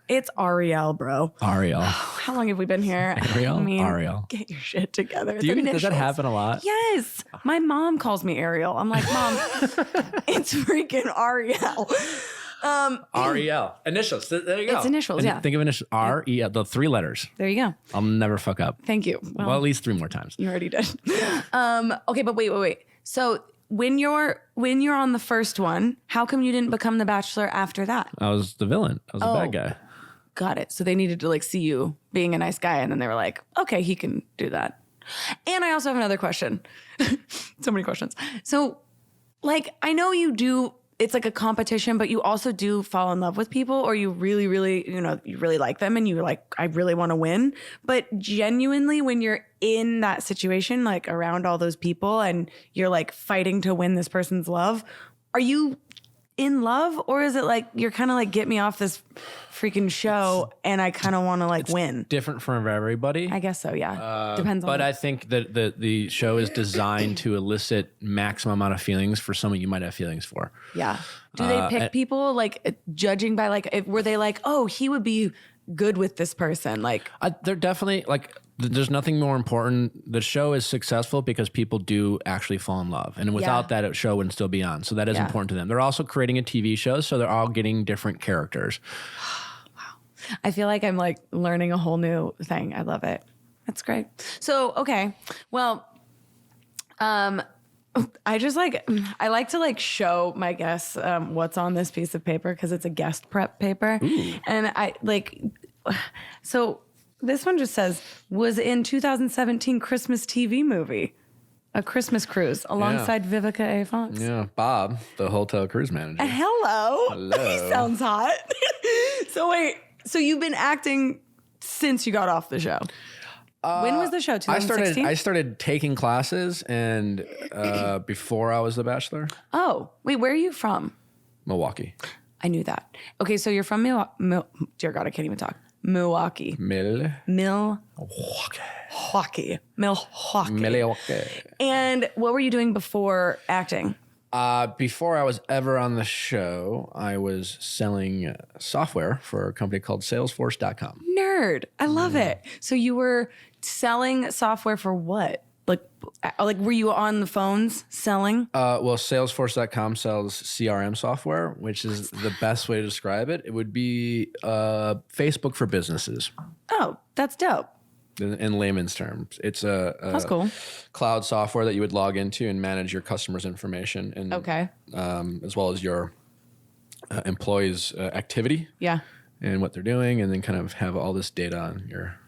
[SPEAKER 1] it's Arielle, bro.
[SPEAKER 2] Arielle.
[SPEAKER 1] How long have we been here?
[SPEAKER 2] Arielle? Arielle.
[SPEAKER 1] Get your shit together.
[SPEAKER 2] Does that happen a lot?
[SPEAKER 1] Yes. My mom calls me Arielle. I'm like, Mom, it's freaking Arielle.
[SPEAKER 2] Arielle. Initials. There you go.
[SPEAKER 1] It's initials, yeah.
[SPEAKER 2] Think of initials. R-E-L, the 3 letters.
[SPEAKER 1] There you go.
[SPEAKER 2] I'll never fuck up.
[SPEAKER 1] Thank you.
[SPEAKER 2] Well, at least 3 more times.
[SPEAKER 1] You already did. Okay, but wait. So when you're on the first one, how come you didn't become the Bachelor after that?
[SPEAKER 2] I was the villain. I was the bad guy.
[SPEAKER 1] Got it. So they needed to see you being a nice guy, and then they were like, okay, he can do that. And I also have another question. So many questions. So I know you do... It's like a competition, but you also do fall in love with people, or you really, really, you really like them and you're like, I really want to win. But genuinely, when you're in that situation, around all those people and you're fighting to win this person's love, are you in love, or is it you're kind of get me off this freaking show and I kind of want to win?
[SPEAKER 2] Different for everybody.
[SPEAKER 1] I guess so, yeah. Depends on.
[SPEAKER 2] But I think that the show is designed to elicit maximum amount of feelings for someone you might have feelings for.
[SPEAKER 1] Yeah. Do they pick people judging by were they oh, he would be good with this person?
[SPEAKER 2] They're definitely there's nothing more important. The show is successful because people do actually fall in love. And without that, the show wouldn't still be on. So that is important to them. They're also creating a TV show, so they're all getting different characters.
[SPEAKER 1] Wow. I feel like I'm learning a whole new thing. I love it. That's great. So, okay. Well, I just I like to show my guests what's on this piece of paper because it's a guest prep paper. Ooh. And I so this one just says, was in 2017 Christmas TV movie, A Christmas Cruise, alongside Vivica A. Fox.
[SPEAKER 2] Yeah, Bob, the hotel cruise manager.
[SPEAKER 1] Hello. He sounds hot. So wait, so you've been acting since you got off the show? When was the show, 2016?
[SPEAKER 2] I started taking classes and before I was the Bachelor.
[SPEAKER 1] Oh, wait, where are you from?
[SPEAKER 2] Milwaukee.
[SPEAKER 1] I knew that. Okay, so you're from dear God, I can't even talk. Milwaukee. Milwaukee. And what were you doing before acting?
[SPEAKER 2] Before I was ever on the show, I was selling software for a company called Salesforce.com.
[SPEAKER 1] Nerd. I love it. So you were selling software for what? Like were you on the phones selling?
[SPEAKER 2] Well, Salesforce.com sells CRM software, which is the best way to describe it. It would be Facebook for businesses.
[SPEAKER 1] Oh, that's dope.
[SPEAKER 2] In layman's terms, it's
[SPEAKER 1] that's cool.
[SPEAKER 2] Cloud software that you would log into and manage your customers' information, and as well as your employees' activity, and what they're doing, and then kind of have all this data on your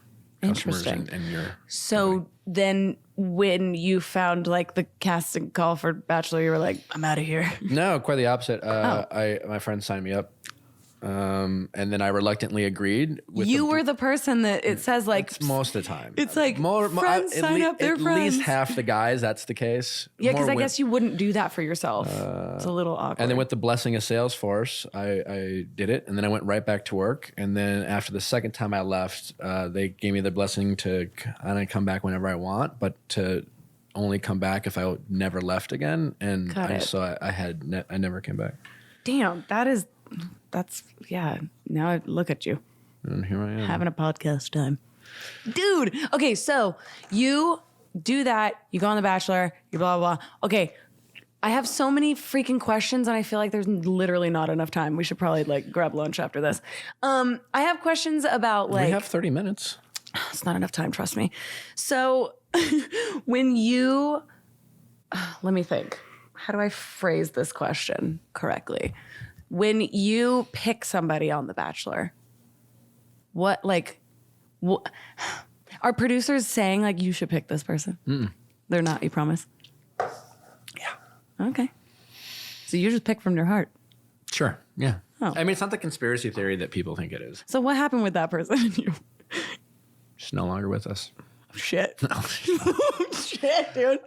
[SPEAKER 2] customers and your.
[SPEAKER 1] So then, when you found like the casting call for Bachelor, you were like, "I'm out of here."
[SPEAKER 2] No, quite the opposite. My friend signed me up. And then I reluctantly agreed.
[SPEAKER 1] You were the person that it says like
[SPEAKER 2] most of the time.
[SPEAKER 1] It's like friends sign up their friends.
[SPEAKER 2] At least half the guys, that's the case.
[SPEAKER 1] Yeah, because I guess you wouldn't do that for yourself. It's a little awkward.
[SPEAKER 2] And then with the blessing of Salesforce, I did it, and then I went right back to work. And then after the second time I left, they gave me the blessing to I don't come back whenever I want, but to only come back if I never left again. And I never came back.
[SPEAKER 1] Damn, that's now I look at you.
[SPEAKER 2] And here I am.
[SPEAKER 1] Having a podcast time. Dude, okay, so you do that, you go on The Bachelor, you blah, blah, blah. Okay, I have so many freaking questions and I feel like there's literally not enough time. We should probably like grab lunch after this. I have questions about like...
[SPEAKER 2] We have 30 minutes.
[SPEAKER 1] It's not enough time, trust me. So when you... Let me think. How do I phrase this question correctly? When you pick somebody on The Bachelor, what are producers saying like you should pick this person? They're not, you promise?
[SPEAKER 2] Yeah.
[SPEAKER 1] Okay. So you just pick from your heart.
[SPEAKER 2] Sure. Yeah.
[SPEAKER 1] Oh.
[SPEAKER 2] I mean, it's not the conspiracy theory that people think it is.
[SPEAKER 1] So what happened with that person and you?
[SPEAKER 2] She's no longer with us.
[SPEAKER 1] Shit.
[SPEAKER 2] No.
[SPEAKER 1] Shit, dude.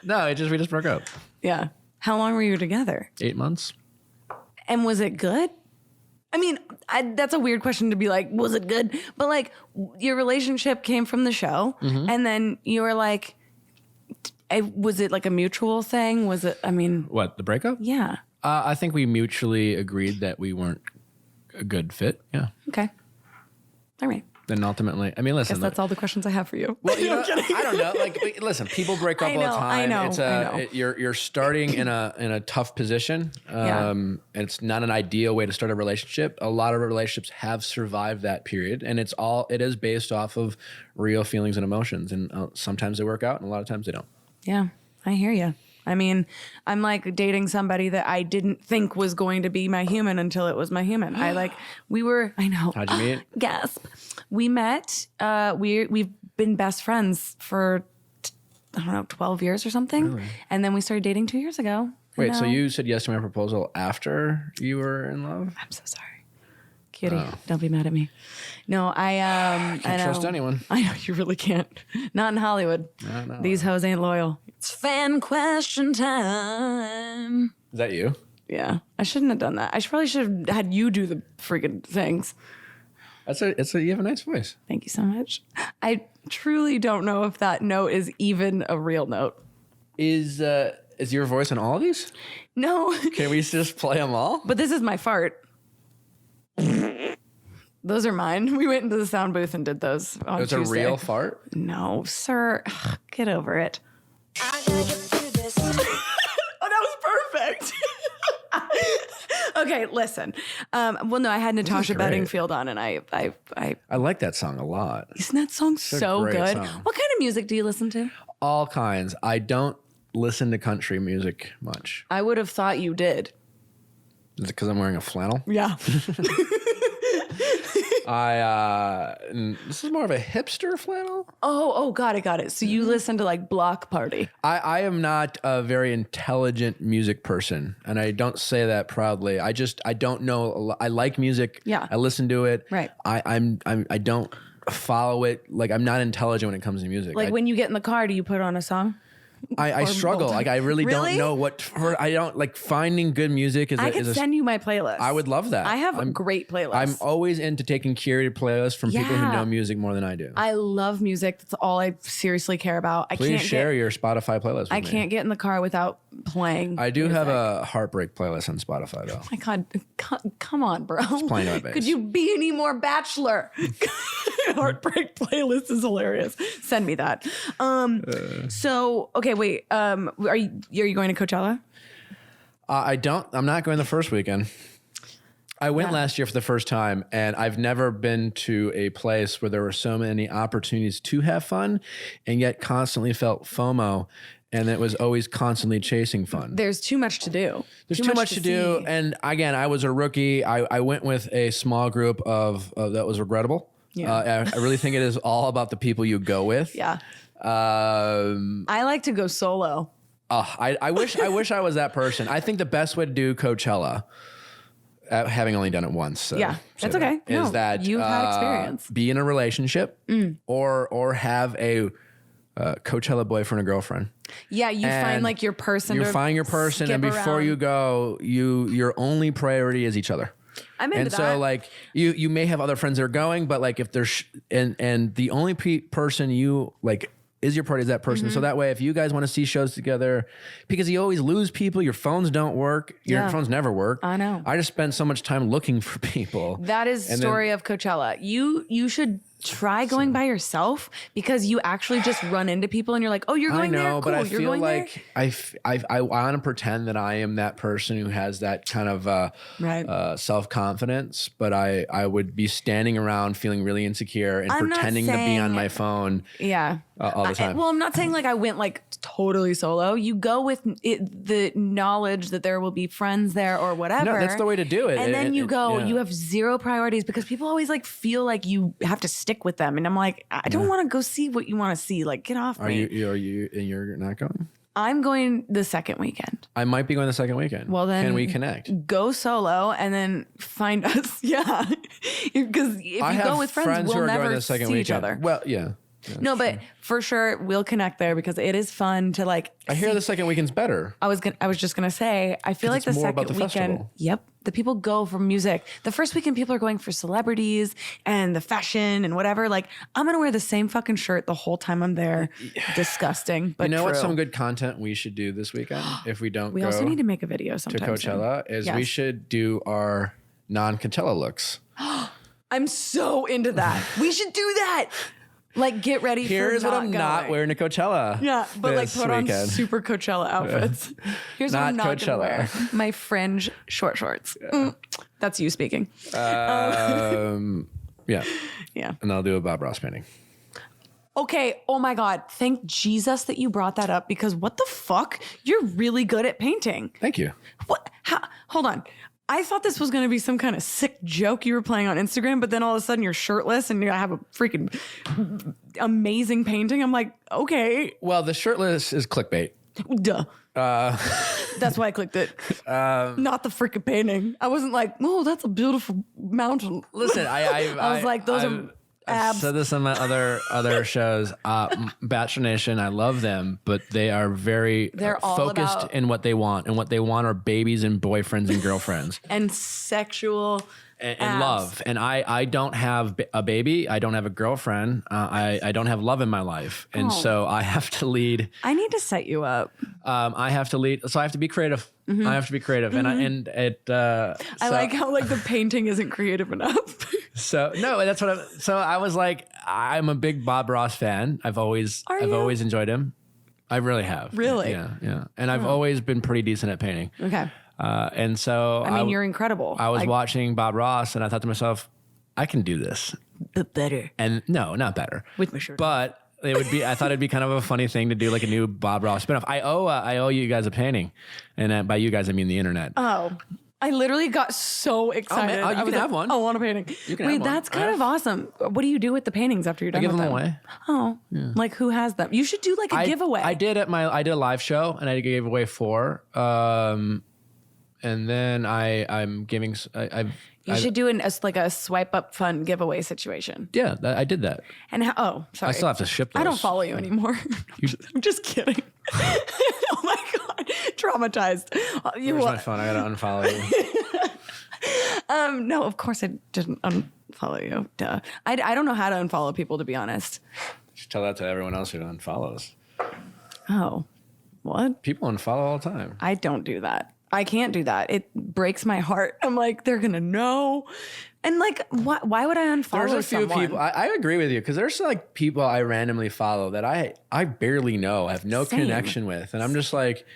[SPEAKER 2] No, we just broke up.
[SPEAKER 1] Yeah. How long were you together?
[SPEAKER 2] 8 months.
[SPEAKER 1] And was it good? I mean, that's a weird question to be like, was it good? But like, your relationship came from the show, and then you were like, was it like a mutual thing? Was it, I mean...
[SPEAKER 2] What, the breakup?
[SPEAKER 1] Yeah.
[SPEAKER 2] I think we mutually agreed that we weren't a good fit. Yeah.
[SPEAKER 1] Okay. All right.
[SPEAKER 2] Then ultimately, I mean, listen.
[SPEAKER 1] I guess that's all the questions I have for you.
[SPEAKER 2] Well, I don't know. Like, listen, people break up all the time.
[SPEAKER 1] I know.
[SPEAKER 2] You're starting in a tough position. And it's not an ideal way to start a relationship. A lot of relationships have survived that period, and it is based off of real feelings and emotions. And sometimes they work out, and a lot of times they don't.
[SPEAKER 1] Yeah, I hear you. I mean, I'm like dating somebody that I didn't think was going to be my human until it was my human. I know.
[SPEAKER 2] How'd you meet?
[SPEAKER 1] Gasp. We met, we've been best friends for, I don't know, 12 years or something. Really? And then we started dating 2 years ago.
[SPEAKER 2] Wait, so you said yes to my proposal after you were in love?
[SPEAKER 1] I'm so sorry. Cutie, don't be mad at me. No, I
[SPEAKER 2] can't trust anyone.
[SPEAKER 1] I know, you really can't. Not in Hollywood.
[SPEAKER 2] No.
[SPEAKER 1] These hoes ain't loyal. It's fan question time.
[SPEAKER 2] Is that you?
[SPEAKER 1] Yeah. I shouldn't have done that. Probably should have had you do the freaking things.
[SPEAKER 2] You have a nice voice.
[SPEAKER 1] Thank you so much. I truly don't know if that note is even a real note.
[SPEAKER 2] Is your voice in all of these?
[SPEAKER 1] No.
[SPEAKER 2] Can we just play them all?
[SPEAKER 1] But this is my fart. Those are mine. We went into the sound booth and did those on Tuesday.
[SPEAKER 2] It's a real fart?
[SPEAKER 1] No, sir. Get over it. I gotta get through this. Oh, that was perfect. Okay, listen. Well, no, I had Natasha Bedingfield on, and I
[SPEAKER 2] like that song a lot.
[SPEAKER 1] Isn't that song so good?
[SPEAKER 2] Song.
[SPEAKER 1] What kind of music do you listen to?
[SPEAKER 2] All kinds. I don't listen to country music much.
[SPEAKER 1] I would have thought you did.
[SPEAKER 2] Is it because I'm wearing a flannel?
[SPEAKER 1] Yeah.
[SPEAKER 2] This is more of a hipster flannel.
[SPEAKER 1] Oh, got it. So you listen to like Block Party.
[SPEAKER 2] I am not a very intelligent music person, and I don't say that proudly. I don't know. I like music.
[SPEAKER 1] Yeah.
[SPEAKER 2] I listen to it.
[SPEAKER 1] Right.
[SPEAKER 2] I don't follow it. Like, I'm not intelligent when it comes to music.
[SPEAKER 1] Like, when you get in the car, do you put on a song?
[SPEAKER 2] I struggle. Like, I really don't know what I don't like. Finding good music
[SPEAKER 1] I could send you my playlist.
[SPEAKER 2] I would love that.
[SPEAKER 1] I have a great playlist.
[SPEAKER 2] I'm always into taking curated playlists from people who know music more than I do.
[SPEAKER 1] I love music. That's all I seriously care about.
[SPEAKER 2] Please share your Spotify playlist with me.
[SPEAKER 1] I can't get in the car without playing
[SPEAKER 2] I do have a heartbreak playlist on Spotify, though.
[SPEAKER 1] Oh my God. Come on, bro.
[SPEAKER 2] It's playing on my bass.
[SPEAKER 1] Could you be any more Bachelor? heartbreak playlist is hilarious. Send me that. So, okay, wait. Are you going to Coachella?
[SPEAKER 2] I'm not going the first weekend. I went last year for the first time, and I've never been to a place where there were so many opportunities to have fun and yet constantly felt FOMO, and it was always constantly chasing fun.
[SPEAKER 1] There's too much to do.
[SPEAKER 2] There's too much to do. And again, I was a rookie. I went with a small group of that was regrettable. Yeah. I really think it is all about the people you go with.
[SPEAKER 1] Yeah. I like to go solo.
[SPEAKER 2] I wish I was that person. I think the best way to do Coachella, having only done it once.
[SPEAKER 1] That's okay.
[SPEAKER 2] Is that
[SPEAKER 1] you've had experience.
[SPEAKER 2] Be in a relationship or have a Coachella boyfriend or girlfriend.
[SPEAKER 1] Yeah, you find like your person.
[SPEAKER 2] You find your person, and before
[SPEAKER 1] around.
[SPEAKER 2] you go, your only priority is each other.
[SPEAKER 1] I'm into that.
[SPEAKER 2] So like you may have other friends that are going, but like if there's and the only person you like is your party is that person. So that way, if you guys want to see shows together, because you always lose people, your phones don't work. Your phones never work.
[SPEAKER 1] I know.
[SPEAKER 2] I just spend so much time looking for people.
[SPEAKER 1] That is the story of Coachella. You should try going by yourself, because you actually just run into people and you're like, oh, you're going there? Cool.
[SPEAKER 2] But I
[SPEAKER 1] you're
[SPEAKER 2] feel
[SPEAKER 1] going
[SPEAKER 2] like I want to pretend that I am that person who has that kind of self-confidence, but I would be standing around feeling really insecure and pretending to be on my phone all the time.
[SPEAKER 1] I'm not saying like I went like totally solo. You go with the knowledge that there will be friends there or whatever.
[SPEAKER 2] No, that's the way to do it.
[SPEAKER 1] And then you go, you have zero priorities, because people always like feel like you have to stick with them. And I'm like, I don't want to go see what you want to see. Like, get off me.
[SPEAKER 2] You're not going?
[SPEAKER 1] I'm going the second weekend.
[SPEAKER 2] I might be going the second weekend.
[SPEAKER 1] Well, then
[SPEAKER 2] can we connect?
[SPEAKER 1] Go solo and then find us. Yeah. Because if you go with friends we'll never see each other.
[SPEAKER 2] Well, yeah.
[SPEAKER 1] No, but for sure we'll connect there, because it is fun to like.
[SPEAKER 2] I hear the second weekend's better.
[SPEAKER 1] I was just gonna say, I feel like the second weekend.
[SPEAKER 2] Festival.
[SPEAKER 1] Yep, the people go for music. The first weekend, people are going for celebrities and the fashion and whatever. Like, I'm gonna wear the same fucking shirt the whole time I'm there. Disgusting, but
[SPEAKER 2] what's some good content we should do this weekend if we don't?
[SPEAKER 1] We also need to make a video sometime
[SPEAKER 2] to Coachella.
[SPEAKER 1] Soon.
[SPEAKER 2] We should do our non-Coachella looks.
[SPEAKER 1] I'm so into that. We should do that. Like, get ready
[SPEAKER 2] Here's
[SPEAKER 1] for
[SPEAKER 2] what I'm not wearing to Coachella.
[SPEAKER 1] Yeah, but like put on super Coachella outfits. Here's what I'm not gonna wear. My fringe short shorts. That's you speaking.
[SPEAKER 2] Yeah.
[SPEAKER 1] Yeah.
[SPEAKER 2] And I'll do a Bob Ross painting.
[SPEAKER 1] Okay. Oh my God. Thank Jesus that you brought that up, because what the fuck? You're really good at painting.
[SPEAKER 2] Thank you.
[SPEAKER 1] What? Hold on. I thought this was going to be some kind of sick joke you were playing on Instagram, but then all of a sudden you're shirtless and you have a freaking amazing painting. I'm like, okay.
[SPEAKER 2] Well, the shirtless is clickbait.
[SPEAKER 1] Duh. That's why I clicked it. Not the freaking painting. I wasn't like, oh, that's a beautiful mountain.
[SPEAKER 2] Listen, I
[SPEAKER 1] was like, those are abs.
[SPEAKER 2] I've said this on my other shows. Bachelor Nation, I love them, but they are very focused in what they want, and what they want are babies and boyfriends and girlfriends
[SPEAKER 1] and sexual
[SPEAKER 2] and love. And I don't have a baby. I don't have a girlfriend. I don't have love in my life, and so I have to lead.
[SPEAKER 1] I need to set you up.
[SPEAKER 2] I have to lead, so I have to be creative. I have to be creative, and I
[SPEAKER 1] like how like the painting isn't creative enough.
[SPEAKER 2] So no, that's what so I was like, I'm a big Bob Ross fan. I've always enjoyed him. I really have.
[SPEAKER 1] Really?
[SPEAKER 2] Yeah. And I've always been pretty decent at painting.
[SPEAKER 1] Okay.
[SPEAKER 2] And so
[SPEAKER 1] I mean, you're incredible.
[SPEAKER 2] I was watching Bob Ross, and I thought to myself, I can do this,
[SPEAKER 1] but better.
[SPEAKER 2] And no, not better
[SPEAKER 1] with my shirt.
[SPEAKER 2] But it would be. I thought it'd be kind of a funny thing to do, like a new Bob Ross spinoff. I owe you guys a painting, and by you guys I mean the internet.
[SPEAKER 1] Oh, I literally got so excited.
[SPEAKER 2] Oh, man. You can have one.
[SPEAKER 1] I want a painting.
[SPEAKER 2] You can have one.
[SPEAKER 1] That's kind of awesome. What do you do with the paintings after you're done with them?
[SPEAKER 2] I give them away.
[SPEAKER 1] Oh, like who has them? You should do like a giveaway.
[SPEAKER 2] I did a live show, and I gave away 4. And then I'm giving.
[SPEAKER 1] You should do a swipe up fun giveaway situation.
[SPEAKER 2] Yeah, I did that.
[SPEAKER 1] And sorry.
[SPEAKER 2] I still have to ship those.
[SPEAKER 1] I don't follow you anymore. I'm just kidding. Oh my God, traumatized.
[SPEAKER 2] Where's my phone? I gotta unfollow
[SPEAKER 1] you. No, of course I didn't unfollow you. Duh. I don't know how to unfollow people, to be honest.
[SPEAKER 2] You should tell that to everyone else who unfollows.
[SPEAKER 1] Oh, what?
[SPEAKER 2] People unfollow all the time.
[SPEAKER 1] I don't do that. I can't do that. It breaks my heart. I'm like, they're going to know. And like, why would I unfollow
[SPEAKER 2] There's a few
[SPEAKER 1] someone?
[SPEAKER 2] people, I agree with you, because there's like people I randomly follow that I barely know, I have no connection with. And I'm just like,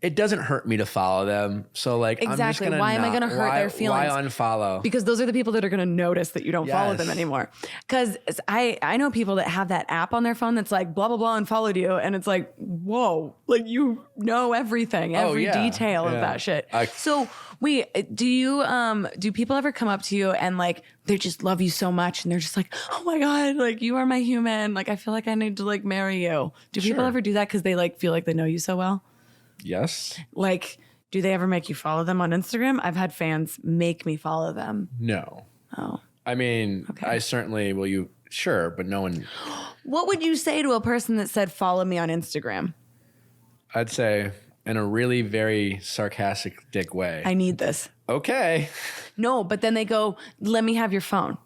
[SPEAKER 2] it doesn't hurt me to follow them. So like,
[SPEAKER 1] exactly.
[SPEAKER 2] I'm just gonna
[SPEAKER 1] why am I going to hurt their feelings?
[SPEAKER 2] Why unfollow?
[SPEAKER 1] Because those are the people that are going to notice that you don't follow them anymore. Because I know people that have that app on their phone that's like blah, blah, blah, unfollowed you. And it's like, whoa, like you know everything, every detail of that shit. So wait, do people ever come up to you and like, they just love you so much and they're just like, oh my God, like you are my human. Like, I feel like I need to like marry you. Do people ever do that because they like feel like they know you so well?
[SPEAKER 2] Yes.
[SPEAKER 1] Like, do they ever make you follow them on Instagram? I've had fans make me follow them.
[SPEAKER 2] No.
[SPEAKER 1] Oh.
[SPEAKER 2] I mean, I certainly will sure, but no one.
[SPEAKER 1] What would you say to a person that said, follow me on Instagram?
[SPEAKER 2] I'd say in a really very sarcastic dick way.
[SPEAKER 1] I need this.
[SPEAKER 2] Okay.
[SPEAKER 1] No, but then they go, let me have your phone.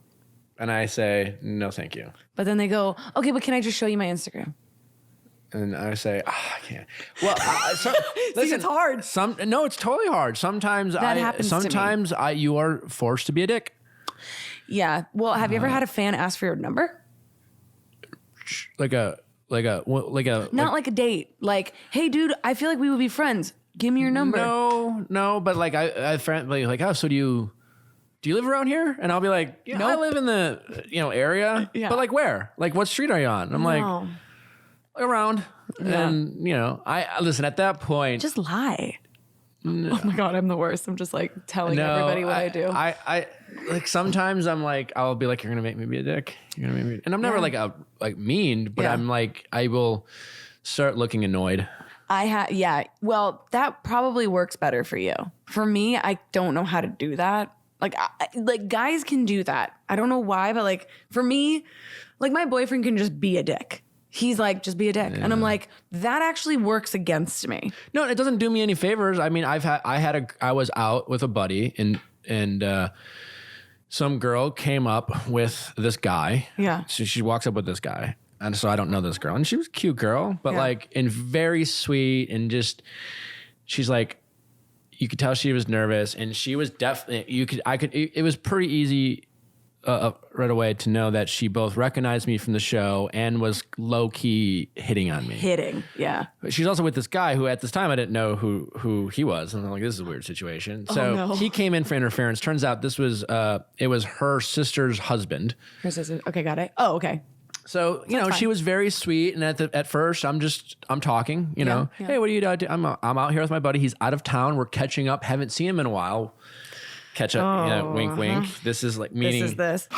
[SPEAKER 2] And I say, no, thank you.
[SPEAKER 1] But then they go, okay, but can I just show you my Instagram?
[SPEAKER 2] And I say, I can't. Well, listen,
[SPEAKER 1] it's hard.
[SPEAKER 2] No, it's totally hard. Sometimes
[SPEAKER 1] that happens
[SPEAKER 2] sometimes
[SPEAKER 1] to me.
[SPEAKER 2] You are forced to be a dick.
[SPEAKER 1] Yeah. Well, have you ever had a fan ask for your number?
[SPEAKER 2] Like a
[SPEAKER 1] not like a date. Like, hey, dude, I feel like we would be friends. Give me your number.
[SPEAKER 2] No. But like I friendly like, oh, so do you live around here? And I'll be like, yeah, nope. I live in the area. Yeah. But like where? Like what street are you on? And I'm like, around. Yeah. And I listen at that point.
[SPEAKER 1] Just lie. No. Oh my God, I'm the worst. I'm just like telling everybody what I do.
[SPEAKER 2] I like sometimes I'm like, I'll be like, you're gonna make me be a dick. You're gonna make me, and I'm never like mean, but I'm like, I will start looking annoyed. Well, that probably works better for you. For me, I don't know how to do that. Like, like guys can do that. I don't know why, but like for me, like my boyfriend can just be a dick. He's like, just be a dick. Yeah. And I'm like, that actually works against me. No, it doesn't do me any favors. I mean, I was out with a buddy and some girl came up with this guy.
[SPEAKER 1] Yeah.
[SPEAKER 2] So she walks up with this guy. And so I don't know this girl. And she was a cute girl, but like, and very sweet. And just, she's like, you could tell she was nervous and she was definitely, it was pretty easy right away to know that she both recognized me from the show and was low-key hitting on me.
[SPEAKER 1] Yeah.
[SPEAKER 2] But she's also with this guy who at this time I didn't know who he was. And I'm like, this is a weird situation. So he came in for interference. Turns out this was, it was her sister's husband.
[SPEAKER 1] Her sister. Okay, got it. Oh, okay.
[SPEAKER 2] So, she was very sweet. And at first I'm talking, Yeah. Hey, what are you doing? I'm out here with my buddy. He's out of town. We're catching up. Haven't seen him in a while. Catch up, wink, wink. This is like meaning.
[SPEAKER 1] This is this.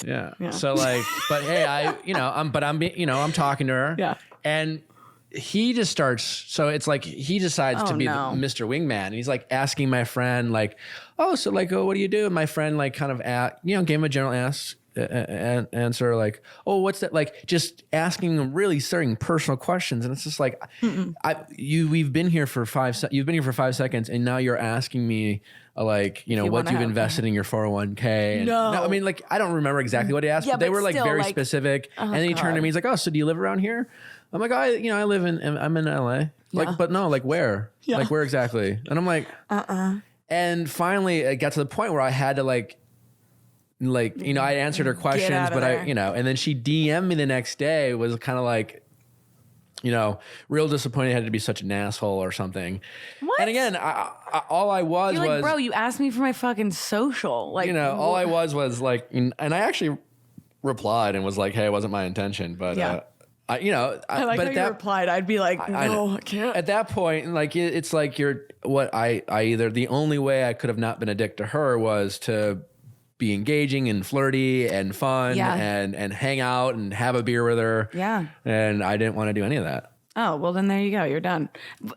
[SPEAKER 2] Yeah. So like, but hey, I'm talking to her.
[SPEAKER 1] Yeah.
[SPEAKER 2] And he just starts. So it's like he decides to be Mr. Wingman, and he's like asking my friend, like, oh, so like, what do you do? And my friend like kind of gave him a general answer, like, oh, what's that? Like just asking him really starting personal questions. And it's just like, you've been here for 5 seconds and now you're asking me like, what you've invested in your 401k. And no, I mean, like, I don't remember exactly what he asked, but they were like very specific. And then he turned to me, he's like, oh, so do you live around here? I'm like, I live I'm in LA. Like, but no, like where? Yeah. Like where exactly? And I'm like, And finally it got to the point where I had to I answered her questions, but and then she DM'd me the next day, was kind of like, real disappointed I had to be such an asshole or something. What? And again, all I was
[SPEAKER 1] You're like, bro, you asked me for my fucking social. Like,
[SPEAKER 2] all I was like, and I actually replied and was like, hey, it wasn't my intention, but I like
[SPEAKER 1] how you replied. I'd be like, no, I can't.
[SPEAKER 2] At that point, like it's like the only way I could have not been a dick to her was to be engaging and flirty and fun and hang out and have a beer with her.
[SPEAKER 1] Yeah.
[SPEAKER 2] And I didn't want to do any of that.
[SPEAKER 1] Oh, well then there you go. You're done.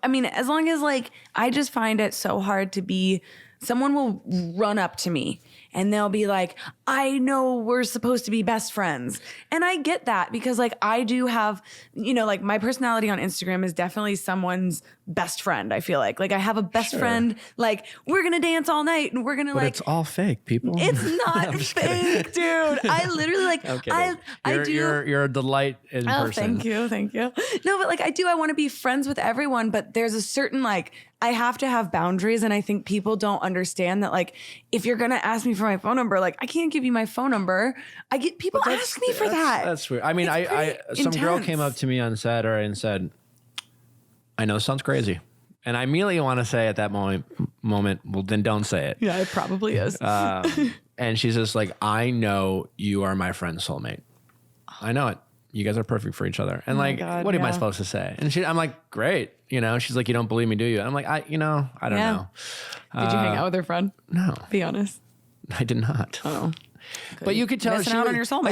[SPEAKER 1] I mean, as long as like, I just find it so hard to be, someone will run up to me and they'll be like, I know we're supposed to be best friends. And I get that because like I do have, you know, like my personality on Instagram is definitely someone's best friend. I feel like I have a best friend, like we're going to dance all night and we're going to
[SPEAKER 2] But it's all fake, people.
[SPEAKER 1] It's not fake, dude. I literally like, I do.
[SPEAKER 2] You're a delight in person.
[SPEAKER 1] Thank you. No, but like I want to be friends with everyone, but there's a certain like, I have to have boundaries. And I think people don't understand that like, if you're going to ask me for my phone number, like I can't give you my phone number. I get people ask me for that.
[SPEAKER 2] That's weird. I mean, some girl came up to me on Saturday and said, I know it sounds crazy. And I immediately want to say at that moment, well, then don't say it.
[SPEAKER 1] Yeah, it probably is.
[SPEAKER 2] And she's just like, I know you are my friend's soulmate. I know it. You guys are perfect for each other. And like, God, what am I supposed to say? And I'm like, great. You know, she's like, you don't believe me, do you? And I'm like, I don't know.
[SPEAKER 1] Did you hang out with her friend?
[SPEAKER 2] No.
[SPEAKER 1] Be honest.
[SPEAKER 2] I did not.
[SPEAKER 1] Oh.
[SPEAKER 2] But you could tell
[SPEAKER 1] missing out on your soulmate.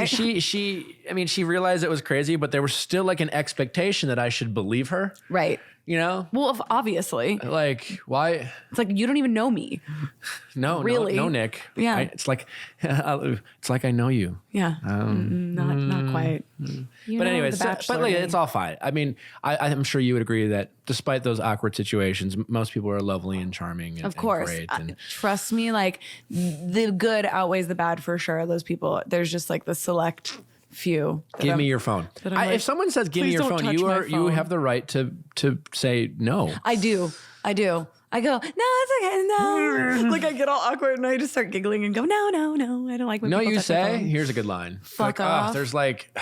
[SPEAKER 2] Like she realized it was crazy, but there was still like an expectation that I should believe her.
[SPEAKER 1] Right.
[SPEAKER 2] You know?
[SPEAKER 1] Well, obviously.
[SPEAKER 2] Like, why?
[SPEAKER 1] It's like, you don't even know me.
[SPEAKER 2] No,
[SPEAKER 1] really?
[SPEAKER 2] No, Nick.
[SPEAKER 1] Yeah.
[SPEAKER 2] It's like I know you.
[SPEAKER 1] Yeah. Not quite.
[SPEAKER 2] But anyways, but like, it's all fine. I mean, I'm sure you would agree that despite those awkward situations, most people are lovely and charming. And,
[SPEAKER 1] of course.
[SPEAKER 2] And great and,
[SPEAKER 1] trust me, like the good outweighs the bad for sure. Those people, there's just like the select few.
[SPEAKER 2] Give me your phone. If someone says give me your phone, you have the right to say no.
[SPEAKER 1] I do. I go, no, it's okay. No. Like I get all awkward and I just start giggling and go, no. I don't like when people touch my phone.
[SPEAKER 2] Here's a good line.
[SPEAKER 1] Fuck off.
[SPEAKER 2] There's like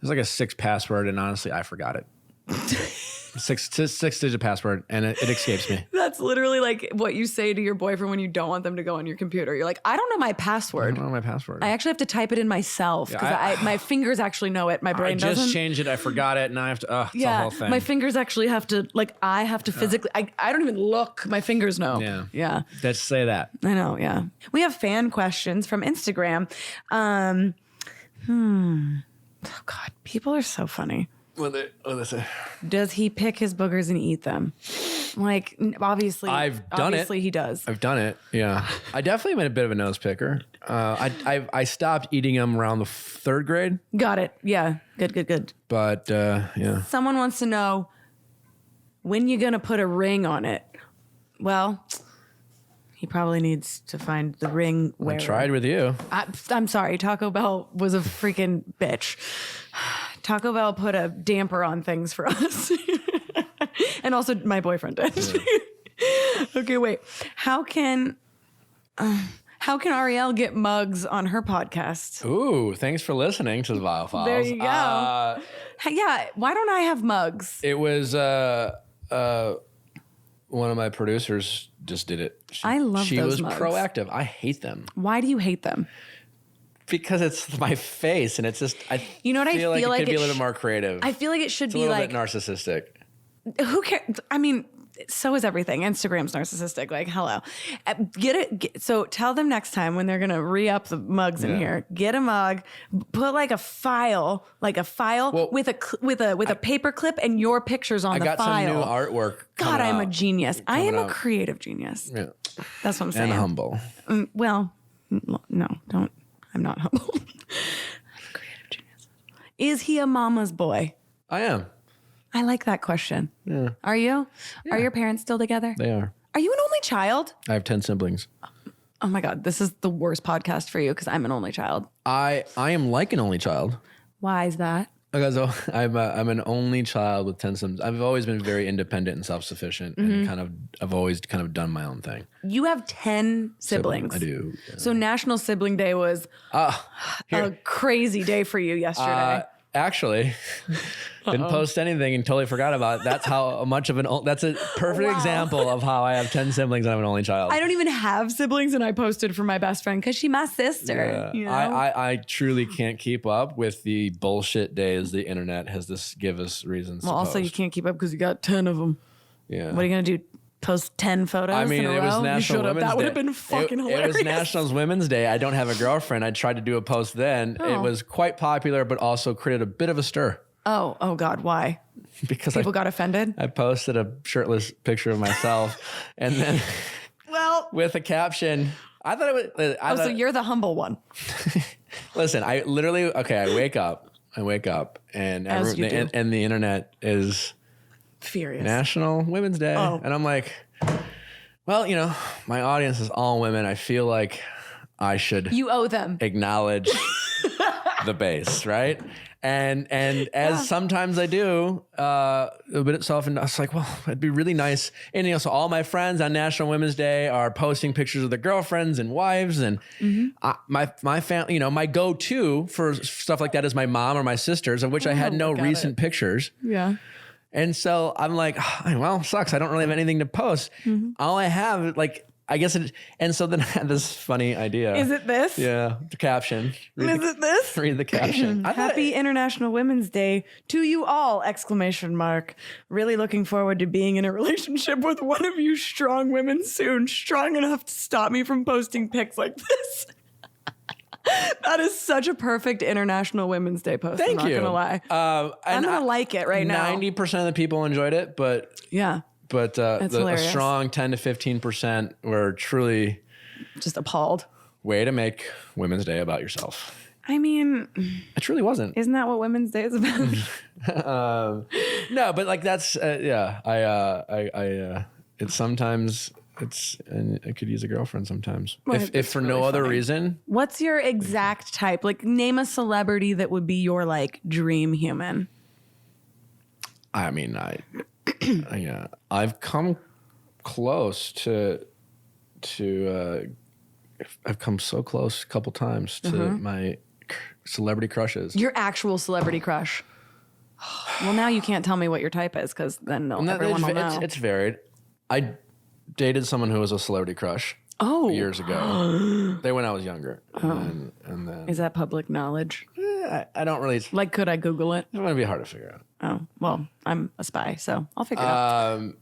[SPEAKER 2] a 6 password and honestly, I forgot it. 6-digit password and it escapes me.
[SPEAKER 1] That's literally like what you say to your boyfriend when you don't want them to go on your computer. You're like, I don't know my password.
[SPEAKER 2] I don't know my password.
[SPEAKER 1] I actually have to type it in myself because my fingers actually know it. My brain doesn't.
[SPEAKER 2] I just changed it. I forgot it. And I have to, it's a whole thing.
[SPEAKER 1] My fingers actually have to, like, I have to physically, I don't even look. My fingers know. Yeah.
[SPEAKER 2] Let's say that.
[SPEAKER 1] I know. Yeah. We have fan questions from Instagram. Oh God, people are so funny. Does he pick his boogers and eat them? Like, obviously, obviously he does.
[SPEAKER 2] I've done it. Yeah, I definitely been a bit of a nose picker. I stopped eating them around the 3rd grade.
[SPEAKER 1] Got it. Yeah, good.
[SPEAKER 2] But yeah,
[SPEAKER 1] someone wants to know when you're gonna put a ring on it. Well, he probably needs to find the ring wearer.
[SPEAKER 2] I tried with you.
[SPEAKER 1] I'm sorry. Taco Bell was a freaking bitch. Taco Bell put a damper on things for us. And also my boyfriend did. Yeah. Okay, wait. How can Arielle get mugs on her podcast?
[SPEAKER 2] Ooh, thanks for listening to the Viall Files.
[SPEAKER 1] There you go. Yeah, why don't I have mugs?
[SPEAKER 2] It was one of my producers just did it.
[SPEAKER 1] I love
[SPEAKER 2] She
[SPEAKER 1] those
[SPEAKER 2] was
[SPEAKER 1] mugs.
[SPEAKER 2] Proactive. I hate them.
[SPEAKER 1] Why do you hate them?
[SPEAKER 2] Because it's my face, and it's just
[SPEAKER 1] you know what I feel like
[SPEAKER 2] it could be a little bit more creative.
[SPEAKER 1] I feel like it should
[SPEAKER 2] it's
[SPEAKER 1] be
[SPEAKER 2] a little
[SPEAKER 1] like
[SPEAKER 2] bit narcissistic.
[SPEAKER 1] Who cares? I mean, so is everything. Instagram's narcissistic. Like, hello, so tell them next time when they're gonna re-up the mugs in here. Get a mug, put like a file with a paper clip and your pictures on the file. I got some
[SPEAKER 2] new artwork.
[SPEAKER 1] God, I'm a genius. I am a creative genius.
[SPEAKER 2] Yeah,
[SPEAKER 1] that's what I'm saying.
[SPEAKER 2] And humble.
[SPEAKER 1] Well, no, don't. I'm not humble. I'm a creative genius. Is he a mama's boy?
[SPEAKER 2] I am.
[SPEAKER 1] I like that question.
[SPEAKER 2] Yeah.
[SPEAKER 1] Are you? Yeah. Are your parents still together?
[SPEAKER 2] They are.
[SPEAKER 1] Are you an only child?
[SPEAKER 2] I have 10 siblings.
[SPEAKER 1] Oh my God. This is the worst podcast for you because I'm an only child.
[SPEAKER 2] I am like an only child.
[SPEAKER 1] Why is that?
[SPEAKER 2] Because I'm an only child with 10 siblings. I've always been very independent and self-sufficient, and I've always kind of done my own thing.
[SPEAKER 1] You have 10 siblings.
[SPEAKER 2] I do. Yeah.
[SPEAKER 1] So National Sibling Day was a crazy day for you yesterday.
[SPEAKER 2] Actually, didn't post anything and totally forgot about it. That's how much of that's a perfect example of how I have 10 siblings and I'm an only child.
[SPEAKER 1] I don't even have siblings, and I posted for my best friend because she's my sister.
[SPEAKER 2] Yeah.
[SPEAKER 1] You know?
[SPEAKER 2] I truly can't keep up with the bullshit days the internet has give us reasons.
[SPEAKER 1] Well, also you can't keep up because you got 10 of them.
[SPEAKER 2] Yeah.
[SPEAKER 1] What are you gonna do? Post 10 photos in a row?
[SPEAKER 2] It was National Women's Day.
[SPEAKER 1] That would have been fucking hilarious.
[SPEAKER 2] It was National Women's Day. I don't have a girlfriend. I tried to do a post then.
[SPEAKER 1] Oh.
[SPEAKER 2] It was quite popular, but also created a bit of a stir.
[SPEAKER 1] Oh God, why?
[SPEAKER 2] Because
[SPEAKER 1] people got offended?
[SPEAKER 2] I posted a shirtless picture of myself and then with a caption, I thought it was.
[SPEAKER 1] So you're the humble one.
[SPEAKER 2] Listen, I wake up, and and the internet is
[SPEAKER 1] furious.
[SPEAKER 2] National Women's Day, and I'm like, well, my audience is all women. I feel like I should.
[SPEAKER 1] You owe them.
[SPEAKER 2] Acknowledge the base, right? And as sometimes I do, a bit of self, and I was like, well, it'd be really nice. And so all my friends on National Women's Day are posting pictures of their girlfriends and wives, and my family, my go-to for stuff like that is my mom or my sisters, of which I had no recent pictures.
[SPEAKER 1] Yeah.
[SPEAKER 2] And so I'm like, well, sucks. I don't really have anything to post. All I have, I guess and so then I had this funny idea.
[SPEAKER 1] Is it this?
[SPEAKER 2] Yeah, the caption.
[SPEAKER 1] Is it this?
[SPEAKER 2] Read the caption.
[SPEAKER 1] Happy International Women's Day to you all! ! Really looking forward to being in a relationship with one of you strong women soon. Strong enough to stop me from posting pics like this. That is such a perfect International Women's Day post.
[SPEAKER 2] Thank you.
[SPEAKER 1] I'm not gonna lie. I'm gonna like it right now.
[SPEAKER 2] 90% of the people enjoyed it, but
[SPEAKER 1] yeah.
[SPEAKER 2] But a strong 10 to 15% were truly
[SPEAKER 1] just appalled.
[SPEAKER 2] Way to make Women's Day about yourself.
[SPEAKER 1] I mean,
[SPEAKER 2] it truly wasn't.
[SPEAKER 1] Isn't that what Women's Day is about?
[SPEAKER 2] No, but that's it's sometimes and I could use a girlfriend sometimes. Well, if for really no other reason.
[SPEAKER 1] What's your exact type? Name a celebrity that would be your dream human.
[SPEAKER 2] I mean, I've come close to I've come so close a couple times to my celebrity crushes.
[SPEAKER 1] Your actual celebrity crush. Well, now you can't tell me what your type is, because then everyone will know.
[SPEAKER 2] It's varied. I dated someone who was a celebrity crush years ago. When I was younger. And then,
[SPEAKER 1] is that public knowledge?
[SPEAKER 2] I don't really...
[SPEAKER 1] could I Google it?
[SPEAKER 2] It's going to be hard to figure out.
[SPEAKER 1] Oh, well, I'm a spy, so I'll figure it out.